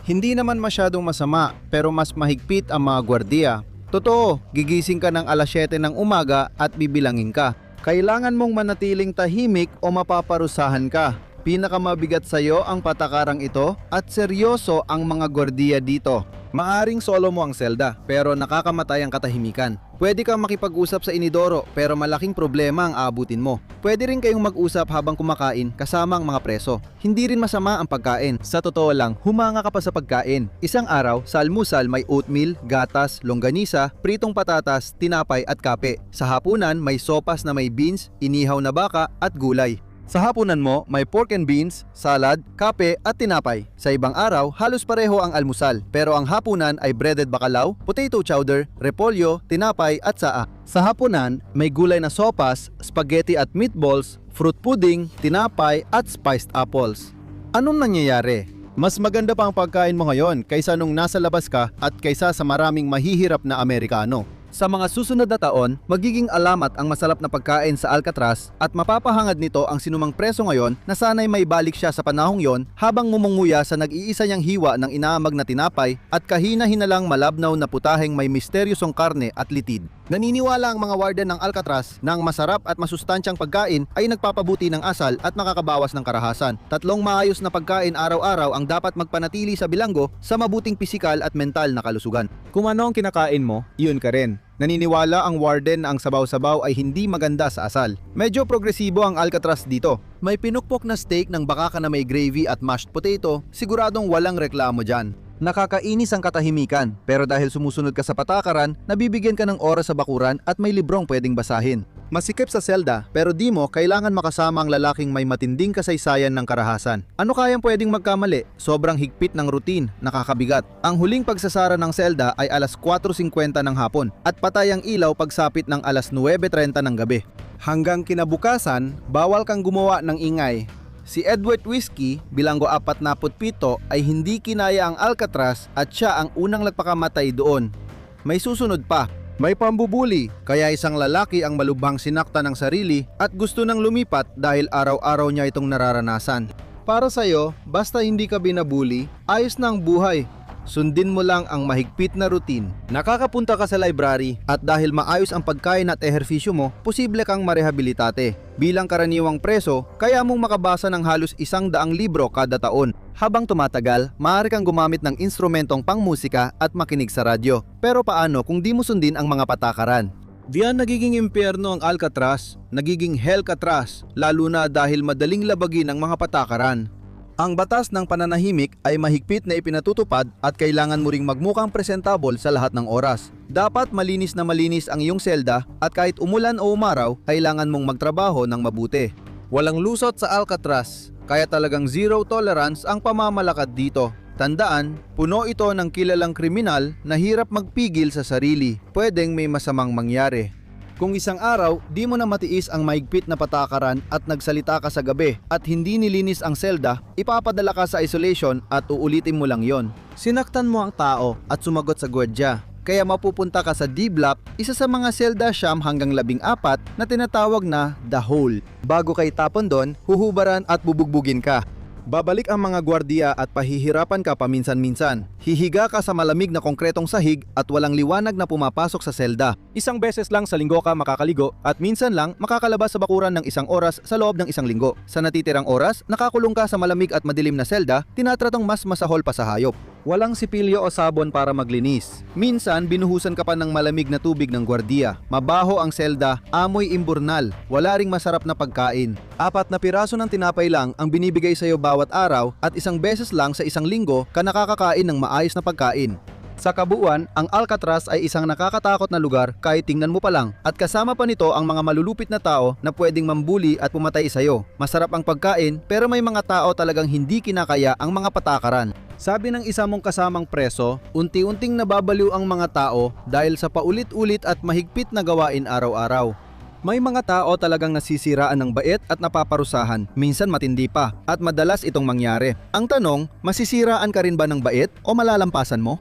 Hindi naman masyadong masama, pero mas mahigpit ang mga gwardiya. Totoo, gigising ka ng alas 7 ng umaga at bibilangin ka. Kailangan mong manatiling tahimik o mapaparusahan ka. Pinakamabigat sa iyo ang patakarang ito at seryoso ang mga gwardiya dito. Maaring solo mo ang selda, pero nakakamatay ang katahimikan. Pwede kang makipag-usap sa inidoro, pero malaking problema ang aabutin mo. Pwede rin kayong mag-usap habang kumakain kasama ang mga preso. Hindi rin masama ang pagkain. Sa totoo lang, humanga ka pa sa pagkain. Isang araw, sa almusal may oatmeal, gatas, longganisa, pritong patatas, tinapay at kape. Sa hapunan, may sopas na may beans, inihaw na baka at gulay. Sa hapunan mo, may pork and beans, salad, kape at tinapay. Sa ibang araw, halos pareho ang almusal, pero ang hapunan ay breaded bacalao, potato chowder, repolyo, tinapay at saa. Sa hapunan, may gulay na sopas, spaghetti at meatballs, fruit pudding, tinapay at spiced apples. Anong nangyayari? Mas maganda pa ang pagkain mo ngayon kaysa nung nasa labas ka at kaysa sa maraming mahihirap na Amerikano. Sa mga susunod na taon, magiging alamat ang masarap na pagkain sa Alcatraz at mapapahangad nito ang sinumang preso ngayon na sana'y may balik siya sa panahong yon habang ngumunguya sa nag-iisa niyang hiwa ng inaamag na tinapay at kahina-hinalang malabnaw na putaheng may misteryosong karne at litid. Naniniwala ang mga warden ng Alcatraz na ang masarap at masustansyang pagkain ay nagpapabuti ng asal at nakakabawas ng karahasan. Tatlong maayos na pagkain araw-araw ang dapat magpanatili sa bilanggo sa mabuting pisikal at mental na kalusugan. Kung ano ang kinakain mo, yun ka rin. Naniniwala ang warden na ang sabaw-sabaw ay hindi maganda sa asal. Medyo progresibo ang Alcatraz dito. May pinukpok na steak ng bakaka na may gravy at mashed potato, siguradong walang reklamo dyan. Nakakainis ang katahimikan, pero dahil sumusunod ka sa patakaran, nabibigyan ka ng oras sa bakuran at may librong pwedeng basahin. Masikip sa selda, pero di mo kailangan makasama ang lalaking may matinding kasaysayan ng karahasan. Ano kayang pwedeng magkamali? Sobrang higpit ng routine, nakakabigat. Ang huling pagsasara ng selda ay alas 4:50 ng hapon at patay ang ilaw pagsapit ng alas 9:30 ng gabi. Hanggang kinabukasan, bawal kang gumawa ng ingay. Si Edward Whiskey, bilanggo 47, ay hindi kinaya ang Alcatraz at siya ang unang nagpakamatay doon. May susunod pa. May pambubuli, kaya isang lalaki ang malubhang sinakta ng sarili at gusto nang lumipat dahil araw-araw niya itong nararanasan. Para sa'yo, basta hindi ka binabuli, ayos na ang buhay. Sundin mo lang ang mahigpit na routine. Nakakapunta ka sa library at dahil maayos ang pagkain at ehersisyo mo, posible kang marehabilitate. Bilang karaniwang preso, kaya mong makabasa ng halos 100 libro kada taon. Habang tumatagal, maaari kang gumamit ng instrumentong pangmusika at makinig sa radyo. Pero paano kung di mo sundin ang mga patakaran? Diyan nagiging impyerno ang Alcatraz, nagiging Hellcatraz, lalo na dahil madaling labagin ang mga patakaran. Ang batas ng pananahimik ay mahigpit na ipinatutupad at kailangan mo ring magmukhang presentable sa lahat ng oras. Dapat malinis na malinis ang iyong selda at kahit umulan o umaraw, kailangan mong magtrabaho ng mabuti. Walang lusot sa Alcatraz, kaya talagang zero tolerance ang pamamalakad dito. Tandaan, puno ito ng kilalang kriminal na hirap magpigil sa sarili. Pwedeng may masamang mangyari. Kung isang araw, di mo na matiis ang mahigpit na patakaran at nagsalita ka sa gabi at hindi nilinis ang selda, ipapadala ka sa isolation at uulitin mo lang yon. Sinaktan mo ang tao at sumagot sa gwardya. Kaya mapupunta ka sa D-Block, isa sa mga selda 9 hanggang 14 na tinatawag na The Hole. Bago ka itapon doon, huhubaran at bubugbugin ka. Babalik ang mga gwardiya at pahihirapan ka paminsan-minsan. Hihiga ka sa malamig na konkretong sahig at walang liwanag na pumapasok sa selda. Isang beses lang sa linggo ka makakaligo at minsan lang makakalabas sa bakuran ng 1 oras sa loob ng 1 linggo. Sa natitirang oras, nakakulong ka sa malamig at madilim na selda, tinatratang mas masahol pa sa hayop. Walang sipilyo o sabon para maglinis. Minsan, binuhusan ka pa ng malamig na tubig ng gwardiya. Mabaho ang selda, amoy imburnal, wala ring masarap na pagkain. 4 na piraso ng tinapay lang ang binibigay sa'yo bawat araw at 1 beses lang sa 1 linggo ka nakakakain ng maayos na pagkain. Sa kabuuan, ang Alcatraz ay isang nakakatakot na lugar kahit tingnan mo pa lang at kasama pa nito ang mga malulupit na tao na pwedeng mambuli at pumatay sa'yo. Masarap ang pagkain pero may mga tao talagang hindi kinakaya ang mga patakaran. Sabi ng isa mong kasamang preso, unti-unting nababaliw ang mga tao dahil sa paulit-ulit at mahigpit na gawain araw-araw. May mga tao talagang nasisiraan ng bait at napaparusahan, minsan matindi pa, at madalas itong mangyari. Ang tanong, masisiraan ka rin ba ng bait o malalampasan mo?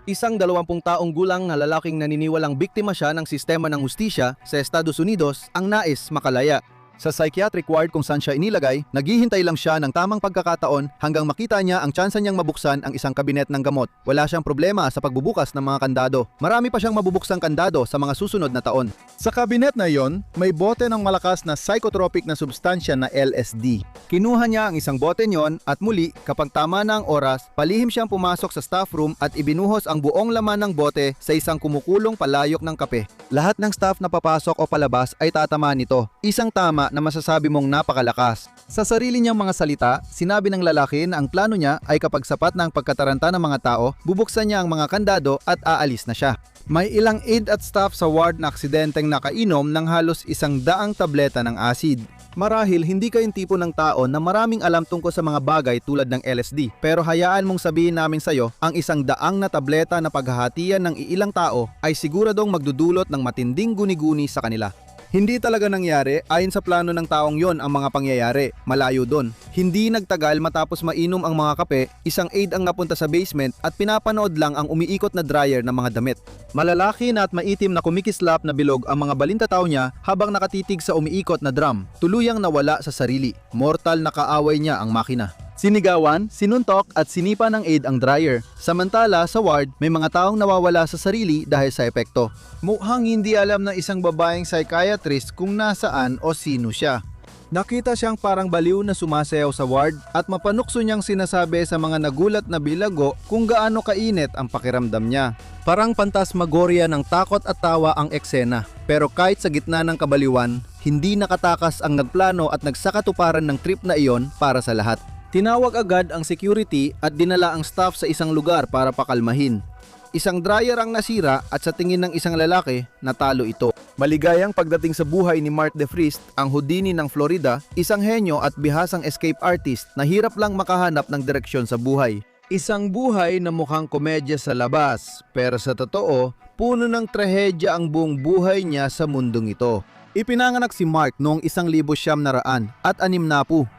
Isang 20 taong gulang na lalaking naniniwalang biktima siya ng sistema ng hustisya sa Estados Unidos ang nais makalaya. Sa psychiatric ward kung saan siya inilagay, naghihintay lang siya ng tamang pagkakataon hanggang makita niya ang tsansa niyang mabuksan ang isang kabinet ng gamot. Wala siyang problema sa pagbubukas ng mga kandado. Marami pa siyang mabubuksang kandado sa mga susunod na taon. Sa kabinet na yon, may bote ng malakas na psychotropic na substansya na LSD. Kinuha niya ang isang bote niyon at muli, kapag tama na ang oras, palihim siyang pumasok sa staff room at ibinuhos ang buong laman ng bote sa isang kumukulong palayok ng kape. Lahat ng staff na papasok o palabas ay tatama nito. Isang tama na masasabi mong napakalakas. Sa sarili niyang mga salita, sinabi ng lalaki na ang plano niya ay kapag sapat na ang pagkataranta ng mga tao, bubuksan niya ang mga kandado at aalis na siya. May ilang aide at staff sa ward na aksidenteng nakainom ng halos 100 tableta ng acid. Marahil hindi kayong tipo ng tao na maraming alam tungkol sa mga bagay tulad ng LSD, pero hayaan mong sabihin namin sa'yo, ang 100 na tableta na paghahatian ng iilang tao ay siguradong magdudulot ng matinding guni-guni sa kanila. Hindi talaga nangyari, ayon sa plano ng taong yon ang mga pangyayari, malayo doon. Hindi nagtagal matapos mainom ang mga kape, isang aide ang napunta sa basement at pinapanood lang ang umiikot na dryer ng mga damit. Malalaki na at maitim na kumikislap na bilog ang mga balintataw niya habang nakatitig sa umiikot na drum, tuluyang nawala sa sarili. Mortal na kaaway niya ang makina. Sinigawan, sinuntok at sinipa ng aide ang dryer. Samantala sa ward, may mga taong nawawala sa sarili dahil sa epekto. Mukhang hindi alam ng isang babaeng psychiatrist kung nasaan o sino siya. Nakita siyang parang baliw na sumasayaw sa ward at mapanukso niyang sinasabi sa mga nagulat na bilago kung gaano kainit ang pakiramdam niya. Parang pantasmagorya ng takot at tawa ang eksena. Pero kahit sa gitna ng kabaliwan, hindi nakatakas ang nagplano at nagsakatuparan ng trip na iyon para sa lahat. Tinawag agad ang security at dinala ang staff sa isang lugar para pakalmahin. Isang dryer ang nasira at sa tingin ng isang lalaki, natalo ito. Maligayang pagdating sa buhay ni Mark DeFrist, ang Houdini ng Florida, isang henyo at bihasang escape artist na hirap lang makahanap ng direksyon sa buhay. Isang buhay na mukhang komedya sa labas, pero sa totoo, puno ng trahedya ang buong buhay niya sa mundong ito. Ipinanganak si Mark noong 1900 at 60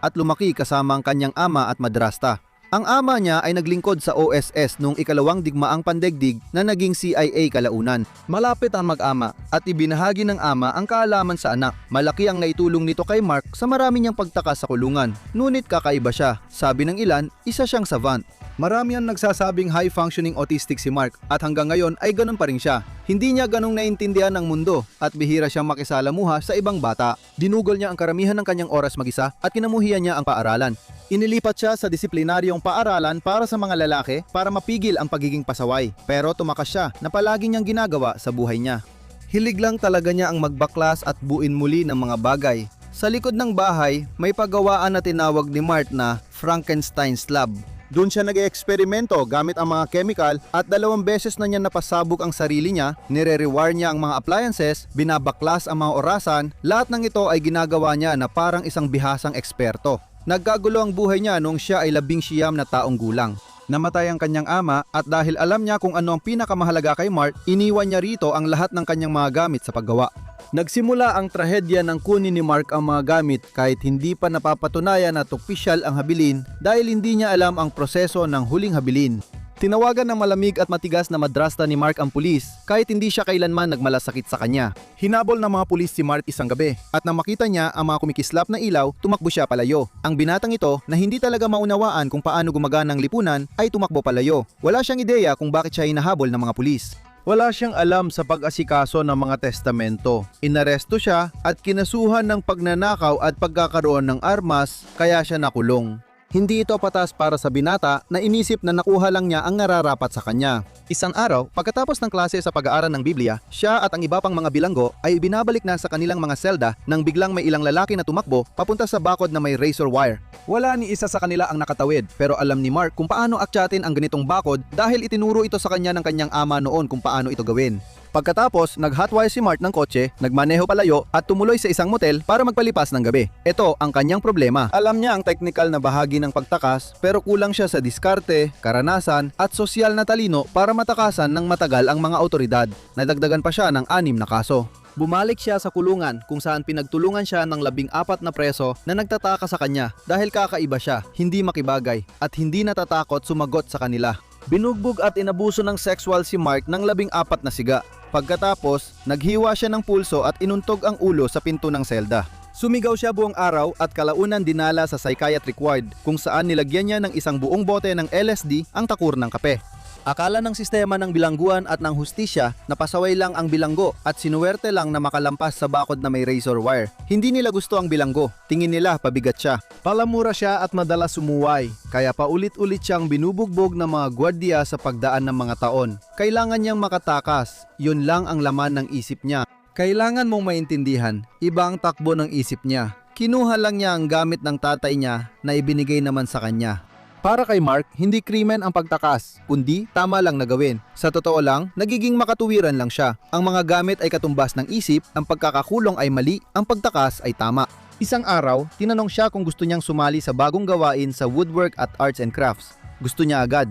at lumaki kasama ang kanyang ama at madrasta. Ang ama niya ay naglingkod sa OSS noong ikalawang digmaang pandaigdig na naging CIA kalaunan. Malapit ang mag-ama at ibinahagi ng ama ang kaalaman sa anak. Malaki ang naitulong nito kay Mark sa marami niyang pagtaka sa kulungan. Ngunit kakaiba siya. Sabi ng ilan, isa siyang savant. Marami ang nagsasabing high-functioning autistic si Mark at hanggang ngayon ay ganun pa rin siya. Hindi niya ganong naintindihan ng mundo at bihira siyang makisalamuha sa ibang bata. Dinugol niya ang karamihan ng kanyang oras mag-isa at kinamuhian niya ang paaralan. Inilipat siya sa disiplinaryong paaralan para sa mga lalaki para mapigil ang pagiging pasaway. Pero tumakas siya na palagi niyang ginagawa sa buhay niya. Hilig lang talaga niya ang magbaklas at buuin muli ng mga bagay. Sa likod ng bahay, may paggawaan na tinawag ni Mark na Frankenstein's Lab. Doon siya nag-eksperimento gamit ang mga chemical at 2 beses na niya napasabog ang sarili niya, nire-rewire niya ang mga appliances, binabaklas ang mga orasan, lahat ng ito ay ginagawa niya na parang isang bihasang eksperto. Nagkagulo ang buhay niya noong siya ay 19 na taong gulang. Namatay ang kanyang ama at dahil alam niya kung ano ang pinakamahalaga kay Mark, iniwan niya rito ang lahat ng kanyang mga gamit sa paggawa. Nagsimula ang trahedya ng kunin ni Mark ang mga gamit kahit hindi pa napapatunayan at opisyal ang habilin dahil hindi niya alam ang proseso ng huling habilin. Tinawagan ng malamig at matigas na madrasta ni Mark ang pulis kahit hindi siya kailanman nagmalasakit sa kanya. Hinabol ng mga pulis si Mark isang gabi at nang makita niya ang mga kumikislap na ilaw, tumakbo siya palayo. Ang binatang ito na hindi talaga maunawaan kung paano gumagana ang lipunan ay tumakbo palayo. Wala siyang ideya kung bakit siya hinahabol ng mga pulis. Wala siyang alam sa pag-asikaso ng mga testamento. Inaresto siya at kinasuhan ng pagnanakaw at pagkakaroon ng armas kaya siya nakulong. Hindi ito patas para sa binata na inisip na nakuha lang niya ang nararapat sa kanya. Isang araw, pagkatapos ng klase sa pag-aaral ng Biblia, siya at ang iba pang mga bilanggo ay binabalik na sa kanilang mga selda nang biglang may ilang lalaki na tumakbo papunta sa bakod na may razor wire. Wala ni isa sa kanila ang nakatawid pero alam ni Mark kung paano aktyatin ang ganitong bakod dahil itinuro ito sa kanya ng kanyang ama noon kung paano ito gawin. Pagkatapos, nag-hotwire si Mark ng kotse, nagmaneho palayo at tumuloy sa isang motel para magpalipas ng gabi. Ito ang kanyang problema. Alam niya ang technical na bahagi ng pagtakas pero kulang siya sa diskarte, karanasan at sosyal na talino para matakasan ng matagal ang mga otoridad. Nadagdagan pa siya ng 6 na kaso. Bumalik siya sa kulungan kung saan pinagtulungan siya ng 14 na preso na nagtataka sa kanya dahil kakaiba siya, hindi makibagay at hindi natatakot sumagot sa kanila. Binugbog at inabuso ng sexual si Mark ng 14 na siga. Pagkatapos, naghiwa siya ng pulso at inuntog ang ulo sa pinto ng selda. Sumigaw siya buong araw at kalaunan dinala sa psychiatric ward kung saan nilagyan niya ng isang buong bote ng LSD ang takur ng kape. Akala ng sistema ng bilangguan at ng hustisya na pasaway lang ang bilanggo at sinuwerte lang na makalampas sa bakod na may razor wire. Hindi nila gusto ang bilanggo, tingin nila pabigat siya. Palamura siya at madalas sumuway, kaya paulit-ulit siyang binubugbog ng mga gwardiya sa pagdaan ng mga taon. Kailangan niyang makatakas, yun lang ang laman ng isip niya. Kailangan mong maintindihan, iba ang takbo ng isip niya. Kinuha lang niya ang gamit ng tatay niya na ibinigay naman sa kanya. Para kay Mark, hindi krimen ang pagtakas, kundi tama lang na gawin. Sa totoo lang, nagiging makatuwiran lang siya. Ang mga gamit ay katumbas ng isip, ang pagkakakulong ay mali, ang pagtakas ay tama. Isang araw, tinanong siya kung gusto niyang sumali sa bagong gawain sa woodwork at arts and crafts. Gusto niya agad.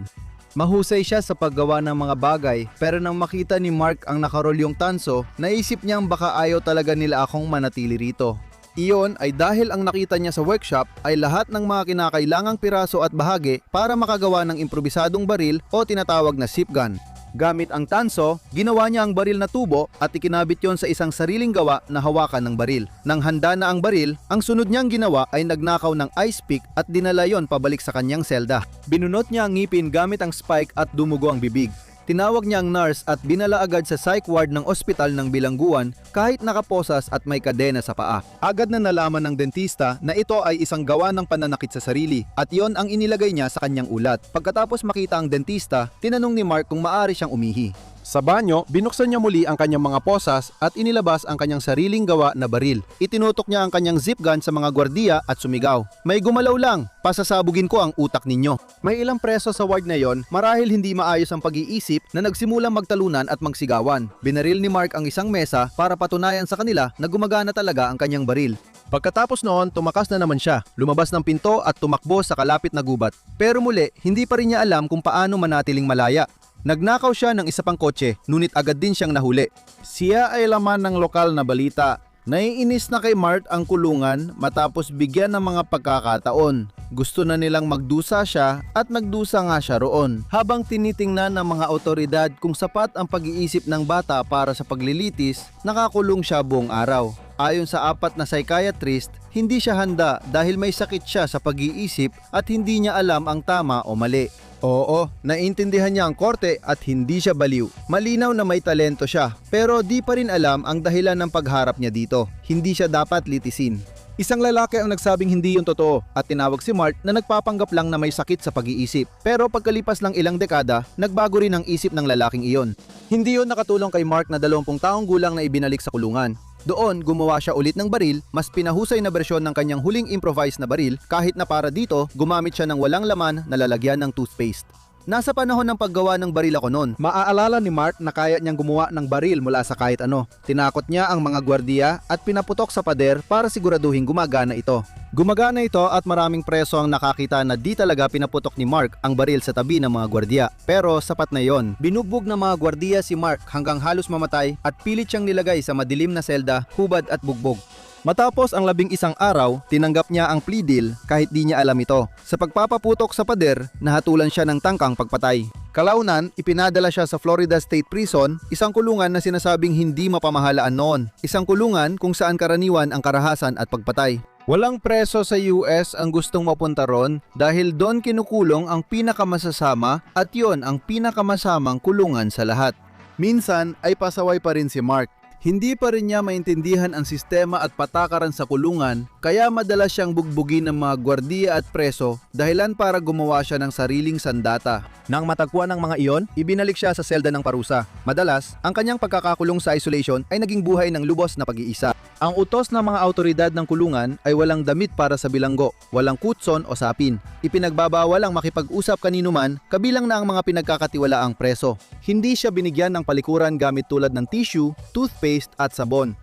Mahusay siya sa paggawa ng mga bagay, pero nang makita ni Mark ang nakarolyong tanso, naisip niyang baka ayaw talaga nila akong manatili rito.
Iyon ay dahil ang nakita niya sa workshop ay lahat ng mga kinakailangang piraso at bahagi para makagawa ng improbisadong baril o tinatawag na zip gun. Gamit ang tanso, ginawa niya ang baril na tubo at ikinabit yon sa isang sariling gawa na hawakan ng baril. Nang handa na ang baril, ang sunod niyang ginawa ay nagnakaw ng ice pick at dinala yon pabalik sa kanyang selda. Binunot niya ang ngipin gamit ang spike at dumugo ang bibig. Tinawag niya ang nurse at binala agad sa psych ward ng ospital ng bilangguan kahit nakaposas at may kadena sa paa. Agad na nalaman ng dentista na ito ay isang gawa ng pananakit sa sarili at yon ang inilagay niya sa kanyang ulat. Pagkatapos makita ang dentista, tinanong ni Mark kung maaari siyang umihi. Sa banyo, binuksan niya muli ang kanyang mga posas at inilabas ang kanyang sariling gawa na baril. Itinutok niya ang kanyang zip gun sa mga gwardiya at sumigaw, "May gumalaw lang, pasasabugin ko ang utak ninyo." May ilang preso sa ward na yon, marahil hindi maayos ang pag-iisip na nagsimulang magtalunan at magsigawan. Binaril ni Mark ang isang mesa para patunayan sa kanila na gumagana talaga ang kanyang baril. Pagkatapos noon, tumakas na naman siya, lumabas ng pinto at tumakbo sa kalapit na gubat. Pero muli, hindi pa rin niya alam kung paano manatiling malaya. Nagnakaw siya ng isa pang kotse, ngunit agad din siyang nahuli. Siya ay laman ng lokal na balita. Naiinis na kay Mark ang kulungan matapos bigyan ng mga pagkakataon. Gusto na nilang magdusa siya at nagdusa nga siya roon. Habang tinitingnan ng mga otoridad kung sapat ang pag-iisip ng bata para sa paglilitis, nakakulong siya buong araw. Ayon sa 4 na psychiatrist, hindi siya handa dahil may sakit siya sa pag-iisip at hindi niya alam ang tama o mali. Oo, naintindihan niya ang korte at hindi siya baliw. Malinaw na may talento siya, pero di pa rin alam ang dahilan ng pagharap niya dito. Hindi siya dapat litisin. Isang lalaki ang nagsabing hindi yun totoo at tinawag si Mark na nagpapanggap lang na may sakit sa pag-iisip. Pero pagkalipas ng ilang dekada, nagbago rin ang isip ng lalaking iyon. Hindi yun nakatulong kay Mark na 20 taong gulang na ibinalik sa kulungan. Doon, gumawa siya ulit ng baril, mas pinahusay na bersyon ng kanyang huling improvised na baril kahit na para dito, gumamit siya ng walang laman na lalagyan ng toothpaste. Nasa panahon ng paggawa ng baril ako noon. Maaalala ni Mark na kaya niyang gumawa ng baril mula sa kahit ano. Tinakot niya ang mga gwardiya at pinaputok sa pader para siguraduhin gumagana ito. Gumagana ito at maraming preso ang nakakita na di talaga pinaputok ni Mark ang baril sa tabi ng mga gwardiya. Pero sapat na yon. Binugbog ng mga gwardiya si Mark hanggang halos mamatay at pilit siyang nilagay sa madilim na selda, hubad at bugbog. Matapos ang 11 araw, tinanggap niya ang plea deal kahit di niya alam ito. Sa pagpapaputok sa pader, nahatulan siya ng tangkang pagpatay. Kalaunan, ipinadala siya sa Florida State Prison, isang kulungan na sinasabing hindi mapamahalaan noon. Isang kulungan kung saan karaniwan ang karahasan at pagpatay. Walang preso sa US ang gustong mapunta ron dahil doon kinukulong ang pinakamasasama at yon ang pinakamasamang kulungan sa lahat. Minsan ay pasaway pa rin si Mark. Hindi pa rin niya maintindihan ang sistema at patakaran sa kulungan kaya madalas siyang bugbugin ng mga gwardiya at preso dahilan para gumawa siya ng sariling sandata. Nang matagpuan ng mga iyon, ibinalik siya sa selda ng parusa. Madalas, ang kanyang pagkakakulong sa isolation ay naging buhay ng lubos na pag-iisa. Ang utos ng mga autoridad ng kulungan ay walang damit para sa bilanggo, walang kutson o sapin. Ipinagbabawal ang makipag-usap kanino man, kabilang na ang mga pinagkakatiwalaang preso. Hindi siya binigyan ng palikuran gamit tulad ng tissue, toothpaste at sabon.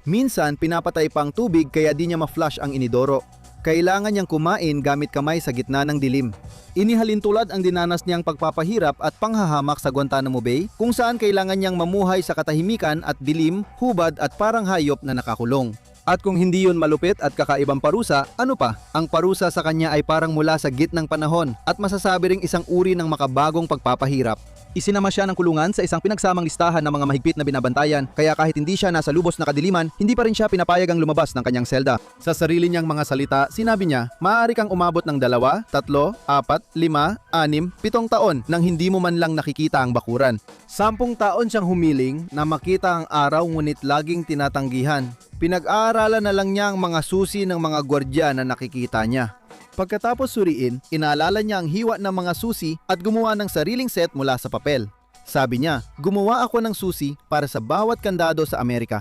Minsan, pinapatay pa ang tubig kaya di niya ma-flush ang inidoro. Kailangan niyang kumain gamit kamay sa gitna ng dilim. Inihalin tulad ang dinanas niyang pagpapahirap at panghahamak sa Guantanamo Bay kung saan kailangan niyang mamuhay sa katahimikan at dilim, hubad at parang hayop na nakakulong. At kung hindi yun malupit at kakaibang parusa, ano pa? Ang parusa sa kanya ay parang mula sa gitnang panahon at masasabi ring isang uri ng makabagong pagpapahirap. Isinama siya ng kulungan sa isang pinagsamang listahan ng mga mahigpit na binabantayan kaya kahit hindi siya nasa lubos na kadiliman, hindi pa rin siya pinapayagang lumabas ng kanyang selda. Sa sarili niyang mga salita, sinabi niya, maaari kang umabot ng 2, 3, 4, 5, 6, 7 taon nang hindi mo man lang nakikita ang bakuran. 10 taon siyang humiling na makita ang araw ngunit laging tinatanggihan. Pinag-aaralan na lang niya ang mga susi ng mga gwardya na nakikita niya. Pagkatapos suriin, inaalala niya ang hiwa ng mga susi at gumawa ng sariling set mula sa papel. Sabi niya, gumawa ako ng susi para sa bawat kandado sa Amerika.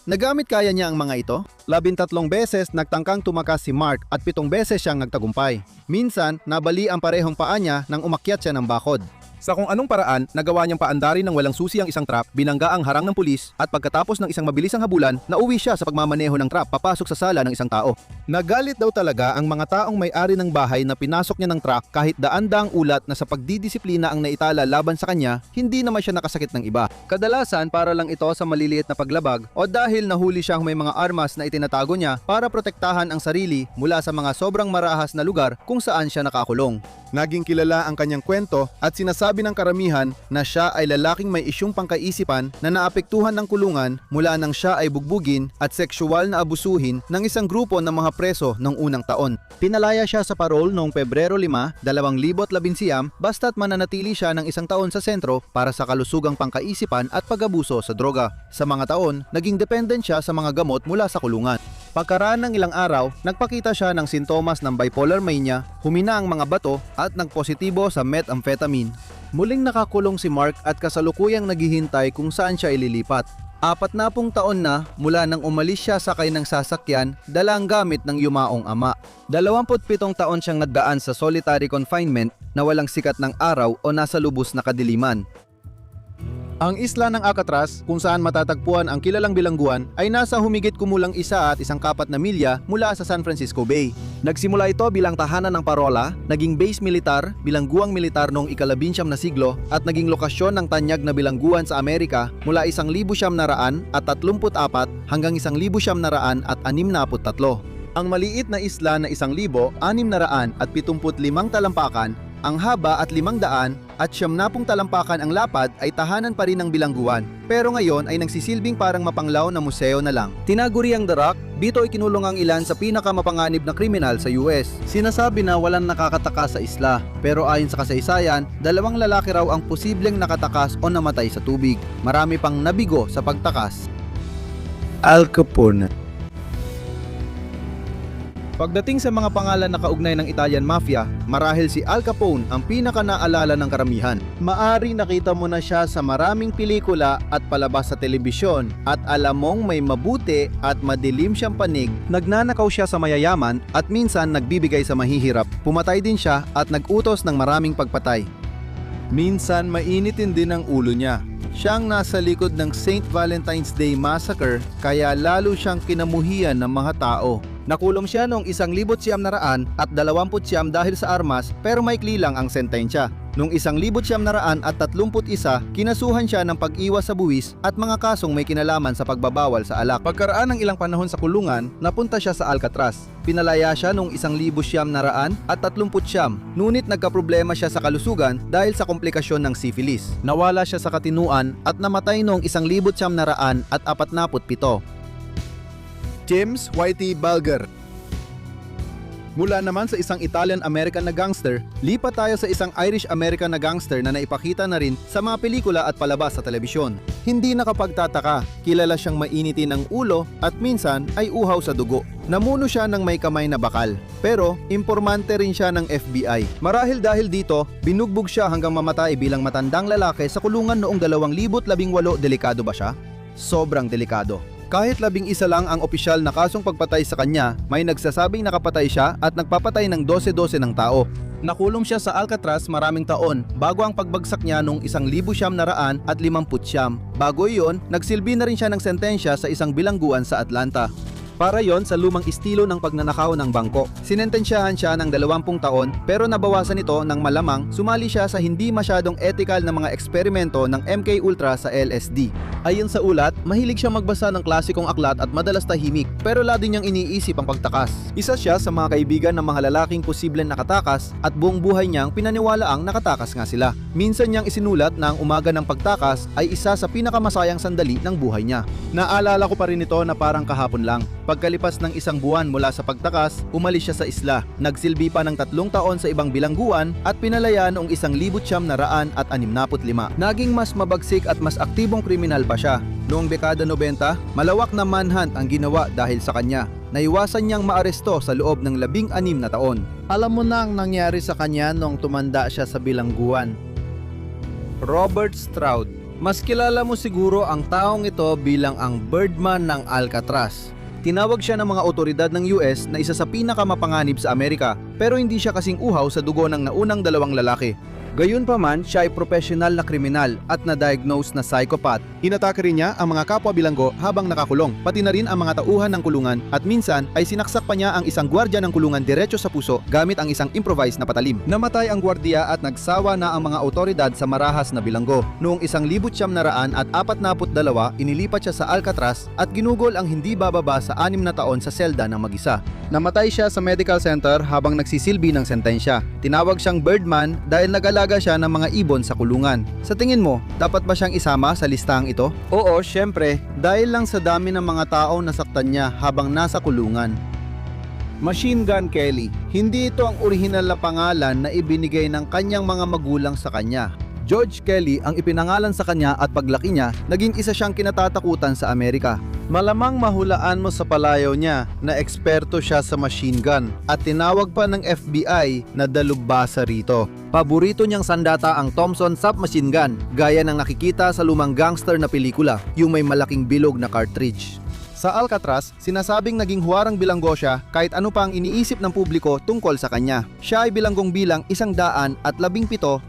Nagamit kaya niya ang mga ito? 13 beses nagtangkang tumakas si Mark at 7 beses siyang nagtagumpay. Minsan, nabali ang parehong paa niya nang umakyat siya ng bakod.
Sa kung anong paraan, nagawa niyang paandarin ng walang susi ang isang truck, binangga ang harang ng pulis at pagkatapos ng isang mabilisang habulan, nauwi siya sa pagmamaneho ng truck papasok sa sala ng isang tao. Nagalit daw talaga ang mga taong may-ari ng bahay na pinasok niya ng truck kahit daan-daang ulat na sa pagdidisiplina ang naitala laban sa kanya, hindi naman siya nakasakit ng iba. Kadalasan para lang ito sa maliliit na paglabag o dahil nahuli siyang may mga armas na itinatago niya para protektahan ang sarili mula sa mga sobrang marahas na lugar kung saan siya nakakulong. Naging kilala ang kanyang kwento at sinasabi ng karamihan na siya ay lalaking may isyung pangkaisipan na naapektuhan ng kulungan mula nang siya ay bugbugin at sexual na abusuhin ng isang grupo ng mga preso noong unang taon. Pinalaya siya sa parol noong Pebrero 5, 2011 basta't mananatili siya ng isang taon sa sentro para sa kalusugang pangkaisipan at pag-abuso sa droga. Sa mga taon, naging dependent siya sa mga gamot mula sa kulungan. Pagkaraan ng ilang araw, nagpakita siya ng sintomas ng bipolar mania, humina ang mga bato at nagpositibo sa methamphetamine. Muling nakakulong si Mark at kasalukuyang naghihintay kung saan siya ililipat. 40 taon na mula nang umalis siya sakay ng sasakyan, dala ang gamit ng yumaong ama. 27 taon siyang nagdaan sa solitary confinement na walang sikat ng araw o nasa lubos na kadiliman. Ang isla ng Alcatraz, kung saan matatagpuan ang kilalang bilangguan, ay nasa humigit kumulang 1.4 milya mula sa San Francisco Bay. Nagsimula ito bilang tahanan ng parola, naging base militar, bilangguang militar noong ika-19 na siglo at naging lokasyon ng tanyag na bilangguan sa Amerika mula 1,934 hanggang 1,963. Ang maliit na isla na 1,675 talampakan, ang haba at 500 at 70 talampakan ang lapad ay tahanan pa rin ng bilangguan, pero ngayon ay nagsisilbing parang mapanglaw na museo na lang. Tinaguri ang The Rock, dito ay kinulong ang ilan sa pinakamapanganib na kriminal sa US. Sinasabi na walang nakakataka sa isla, pero ayon sa kasaysayan, 2 lalaki raw ang posibleng nakatakas o namatay sa tubig. Marami pang nabigo sa pagtakas.
Al Capone.
Pagdating sa mga pangalan na kaugnay ng Italian Mafia, marahil si Al Capone ang pinaka-naalala ng karamihan. Maari nakita mo na siya sa maraming pelikula at palabas sa telebisyon at alam mong may mabuti at madilim siyang panig. Nagnanakaw siya sa mayayaman at minsan nagbibigay sa mahihirap. Pumatay din siya at nag-utos ng maraming pagpatay.
Minsan mainitin din ang ulo niya. Siyang nasa likod ng St. Valentine's Day Massacre kaya lalo siyang kinamuhian ng mga tao.
Nakulong siya noong 1929 dahil sa armas pero maikli lang ang sentensya. Noong 1931, kinasuhan siya ng pag-iwas sa buwis at mga kasong may kinalaman sa pagbabawal sa alak. Pagkaraan ng ilang panahon sa kulungan, napunta siya sa Alcatraz. Pinalaya siya noong 1939, ngunit nagkaproblema siya sa kalusugan dahil sa komplikasyon ng syphilis. Nawala siya sa katinuan at namatay noong 1947. James Whitey Bulger. Mula naman sa isang Italian-American na gangster, lipat tayo sa isang Irish-American na gangster na naipakita na rin sa mga pelikula at palabas sa telebisyon. Hindi nakapagtataka, kilala siyang mainitin ang ulo at minsan ay uhaw sa dugo. Namuno siya ng may kamay na bakal, pero impormante rin siya ng FBI. Marahil dahil dito, binugbog siya hanggang mamatay bilang matandang lalaki sa kulungan noong 2018. Delikado ba siya? Sobrang delikado. Kahit 11 lang ang opisyal na kasong pagpatay sa kanya, may nagsasabing nakapatay siya at nagpapatay ng 12-12 ng tao. Nakulong siya sa Alcatraz maraming taon bago ang pagbagsak niya noong 1950. Bago iyon, nagsilbi na rin siya ng sentensya sa isang bilangguan sa Atlanta. Para yon sa lumang estilo ng pagnanakaw ng bangko. Sinentensyahan siya ng 20 taon pero nabawasan ito nang malamang sumali siya sa hindi masyadong ethical na mga eksperimento ng MK Ultra sa LSD. Ayon sa ulat, mahilig siya magbasa ng klasikong aklat at madalas tahimik pero lagi niyang iniisip ang pagtakas. Isa siya sa mga kaibigan ng mga lalaking posibleng nakatakas at buong buhay niyang pinaniwalaang nakatakas nga sila. Minsan niyang isinulat na ang umaga ng pagtakas ay isa sa pinakamasayang sandali ng buhay niya. Naalala ko pa rin ito na parang kahapon lang. Pagkalipas ng 1 buwan mula sa pagtakas, umalis siya sa isla. Nagsilbi pa ng 3 taon sa ibang bilangguan at pinalaya noong 1965. Naging mas mabagsik at mas aktibong kriminal pa siya. Noong dekada 90, malawak na manhunt ang ginawa dahil sa kanya. Naiwasan niyang maaresto sa loob ng 16 na taon.
Alam mo na ang nangyari sa kanya nung tumanda siya sa bilangguan. Robert Stroud. Mas kilala mo siguro ang taong ito bilang ang Birdman ng Alcatraz.
Tinawag siya ng mga otoridad ng US na isa sa pinakamapanganib sa Amerika pero hindi siya kasing uhaw sa dugo ng naunang 2 lalaki.
Gayunpaman, siya ay profesional na kriminal at na-diagnose na psychopath.
Inatake rin niya ang mga kapwa bilanggo habang nakakulong, pati na rin ang mga tauhan ng kulungan at minsan ay sinaksak pa niya ang isang gwardiya ng kulungan diretso sa puso gamit ang isang improvised na patalim.
Namatay ang gwardiya at nagsawa na ang mga otoridad sa marahas na bilanggo. Noong 1942, inilipat siya sa Alcatraz at ginugol ang hindi bababa sa 6 na taon sa selda ng mag-isa. Namatay siya sa medical center habang nagsisilbi ng sentensya. Tinawag siyang Birdman dahil nag-alaga siya ng mga ibon sa kulungan. Sa tingin mo, dapat ba siyang isama sa listahang ito?
Oo, syempre, dahil lang sa dami ng mga tao nasaktan niya habang nasa kulungan. Machine Gun Kelly. Hindi ito ang orihinal na pangalan na ibinigay ng kanyang mga magulang sa kanya. George Kelly ang ipinangalan sa kanya at paglaki niya, naging isa siyang kinatatakutan sa Amerika. Malamang mahulaan mo sa palayaw niya na eksperto siya sa machine gun at tinawag pa ng FBI na dalubhasa rito. Paborito niyang sandata ang Thompson submachine gun, gaya ng nakikita sa lumang gangster na pelikula, yung may malaking bilog na cartridge.
Sa Alcatraz, sinasabing naging huwarang bilanggo siya kahit ano pa ang iniisip ng publiko tungkol sa kanya. Siya ay bilanggong bilang 117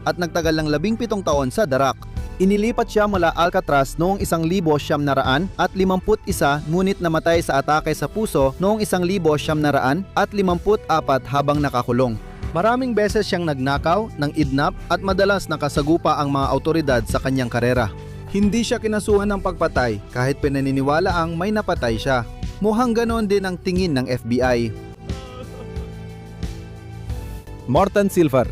at nagtagal ng 17 taon sa darak. Inilipat siya mula Alcatraz noong 1951 ngunit namatay sa atake sa puso noong 1954 habang nakakulong. Maraming beses siyang nagnakaw, nang-idnap at madalas nakasagupa ang mga autoridad sa kanyang karera.
Hindi siya kinasuhan ng pagpatay kahit pinaniniwalaang may napatay siya. Mukhang ganon din ang tingin ng FBI.
Morton Silver.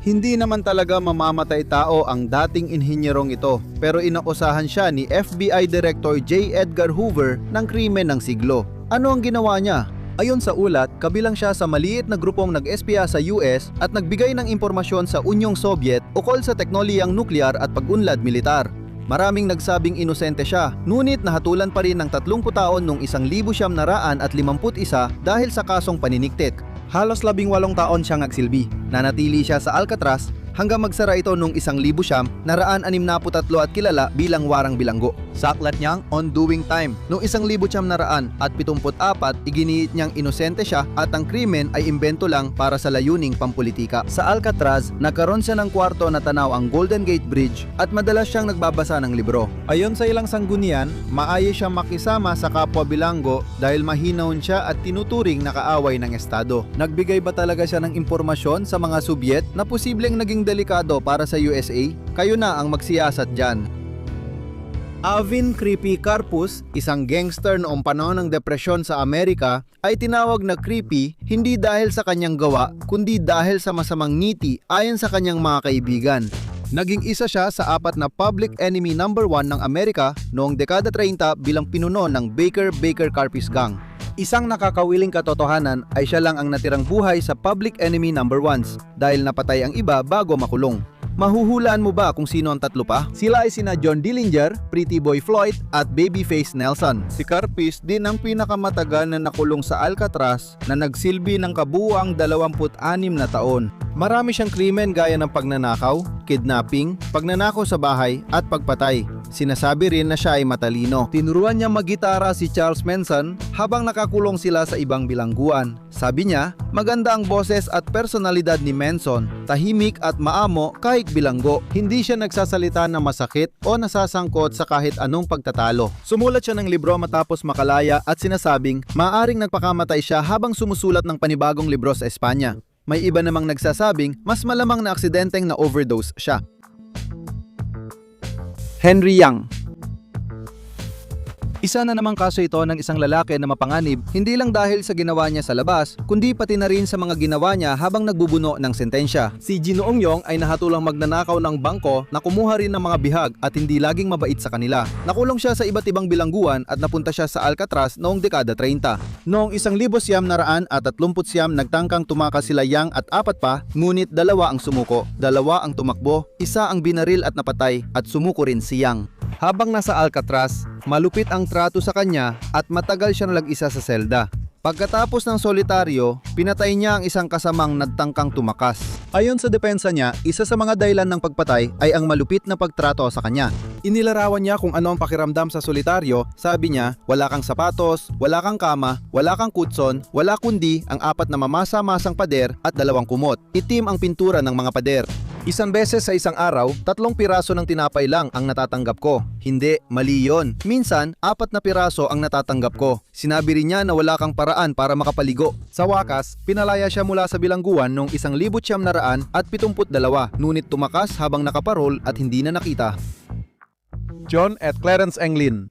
Hindi naman talaga mamamatay tao ang dating inhinyerong ito, pero inausahan siya ni FBI Director J. Edgar Hoover ng krimen ng siglo. Ano ang ginawa niya? Ayon sa ulat, kabilang siya sa maliit na grupong nag-espiya sa US at nagbigay ng impormasyon sa Unyong Soviet ukol sa teknolohiyang nuklear at pag-unlad militar. Maraming nagsabing inosente siya, ngunit nahatulan pa rin ng 30 taon noong 1951 dahil sa kasong paniniktik. Halos 18 taon siyang nagsilbi. Nanatili siya sa Alcatraz hanggang magsara ito noong 1963 at kilala bilang warang bilanggo. Saklat niyang On Doing Time. Noong 1974, iginiit niyang inosente siya at ang krimen ay imbento lang para sa layuning pampolitika. Sa Alcatraz, nagkaroon siya ng kwarto na tanaw ang Golden Gate Bridge at madalas siyang nagbabasa ng libro.
Ayon sa ilang sanggunian, maayos siyang makisama sa kapwa bilanggo dahil mahinahon siya at tinuturing na kaaway ng estado.
Nagbigay ba talaga siya ng impormasyon sa mga Soviet na posibleng naging delikado para sa USA? Kayo na ang magsiyasat dyan. Avin Creepy Karpus, isang gangster noong panahon ng depresyon sa Amerika, ay tinawag na creepy hindi dahil sa kanyang gawa, kundi dahil sa masamang ngiti ayon sa kanyang mga kaibigan. Naging isa siya sa 4 na public enemy number 1 ng Amerika noong dekada 30 bilang pinuno ng Baker Karpis Gang. Isang nakakawiling katotohanan ay siya lang ang natirang buhay sa public enemy number 1s dahil napatay ang iba bago makulong. Mahuhulaan mo ba kung sino ang 3 pa? Sila ay sina John Dillinger, Pretty Boy Floyd at Babyface Nelson. Si Karpis din ang pinakamatagal na nakulong sa Alcatraz na nagsilbi ng kabuuang 26 na taon. Marami siyang krimen gaya ng pagnanakaw, kidnapping, pagnanakaw sa bahay at pagpatay. Sinasabi rin na siya ay matalino. Tinuruan niya maggitara si Charles Manson habang nakakulong sila sa ibang bilangguan. Sabi niya, maganda ang boses at personalidad ni Manson, tahimik at maamo kahit bilanggo. Hindi siya nagsasalita na masakit o nasasangkot sa kahit anong pagtatalo. Sumulat siya ng libro matapos makalaya at sinasabing maaaring nagpakamatay siya habang sumusulat ng panibagong libro sa Espanya. May iba namang nagsasabing mas malamang na aksidenteng na overdose siya. Henry Yang. Isa na namang kaso ito ng isang lalaki na mapanganib, hindi lang dahil sa ginawa niya sa labas, kundi pati na rin sa mga ginawa niya habang nagbubuno ng sentensya. Si Ginoong Yong ay nahatulang magnanakaw ng bangko na kumuha rin ng mga bihag at hindi laging mabait sa kanila. Nakulong siya sa iba't ibang bilangguan at napunta siya sa Alcatraz noong dekada 30. Noong 1939 nagtangkang tumakas sila Yang at 4 pa, ngunit 2 ang sumuko, 2 ang tumakbo, 1 ang binaril at napatay at sumuko rin si Yang. Habang nasa Alcatraz, malupit ang trato sa kanya at matagal siyang lag-isa sa selda. Pagkatapos ng solitaryo, pinatay niya ang isang kasamang nagtangkang tumakas. Ayon sa depensa niya, isa sa mga dahilan ng pagpatay ay ang malupit na pagtrato sa kanya. Inilarawan niya kung ano ang pakiramdam sa solitaryo. Sabi niya, wala kang sapatos, wala kang kama, wala kang kutson, wala kundi ang 4 na mamasa-masang pader at 2 kumot. Itim ang pintura ng mga pader.
Isang beses sa isang araw, 3 piraso ng tinapay lang ang natatanggap ko.
Hindi, mali yon. Minsan, 4 na piraso ang natatanggap ko. Sinabi rin niya na wala kang paraan para makapaligo.
Sa wakas, pinalaya siya mula sa bilangguan noong 1,972, ngunit tumakas habang nakaparol at hindi na nakita. John at Clarence Englin.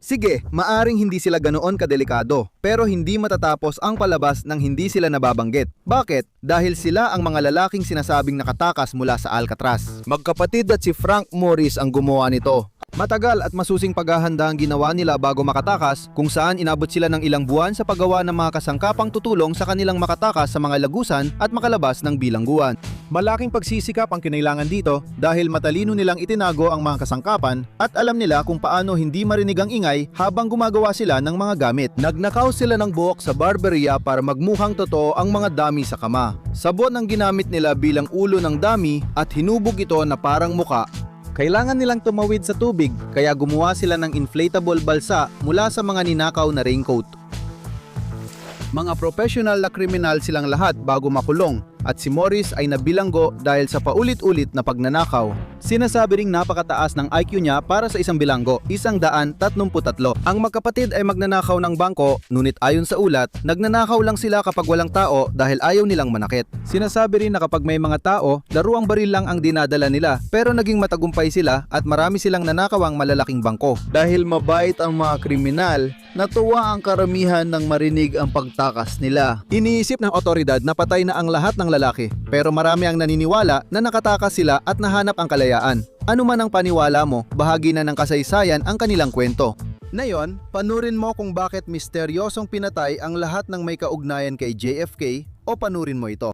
Sige, maaring hindi sila ganoon kadelikado, pero hindi matatapos ang palabas nang hindi sila nababanggit. Bakit? Dahil sila ang mga lalaking sinasabing nakatakas mula sa Alcatraz. Magkapatid at si Frank Morris ang gumawa nito. Matagal at masusing paghahanda ang ginawa nila bago makatakas, kung saan inabot sila ng ilang buwan sa paggawa ng mga kasangkapang tutulong sa kanilang makatakas sa mga lagusan at makalabas ng bilangguan.
Malaking pagsisikap ang kinailangan dito dahil matalino nilang itinago ang mga kasangkapan at alam nila kung paano hindi marinig ang ingay habang gumagawa sila ng mga gamit.
Nagnakaw sila ng buhok sa barberia para magmukhang totoo ang mga dami sa kama. Sabon ang ginamit nila bilang ulo ng dami at hinubog ito na parang muka. Kailangan nilang tumawid sa tubig, kaya gumawa sila ng inflatable balsa mula sa mga ninakaw na raincoat. Mga professional na kriminal silang lahat bago makulong, at si Morris ay nabilanggo dahil sa paulit-ulit na pagnanakaw. Sinasabi ring napakataas ng IQ niya para sa isang bilanggo, 133. Ang magkapatid ay magnanakaw ng bangko, ngunit ayon sa ulat, nagnanakaw lang sila kapag walang tao dahil ayaw nilang manakit. Sinasabi rin na kapag may mga tao, daruang baril lang ang dinadala nila, pero naging matagumpay sila at marami silang nanakawang malalaking bangko.
Dahil mabait ang mga kriminal, natuwa ang karamihan ng marinig ang pagtakas nila.
Iniisip ng otoridad na patay na ang lahat ng lalaki, pero marami ang naniniwala na nakatakas sila at nahanap ang kalayaan. Ano man ang paniwala mo, bahagi na ng kasaysayan ang kanilang kwento.
Ngayon, panurin mo kung bakit misteryosong pinatay ang lahat ng may kaugnayan kay JFK o panurin mo ito.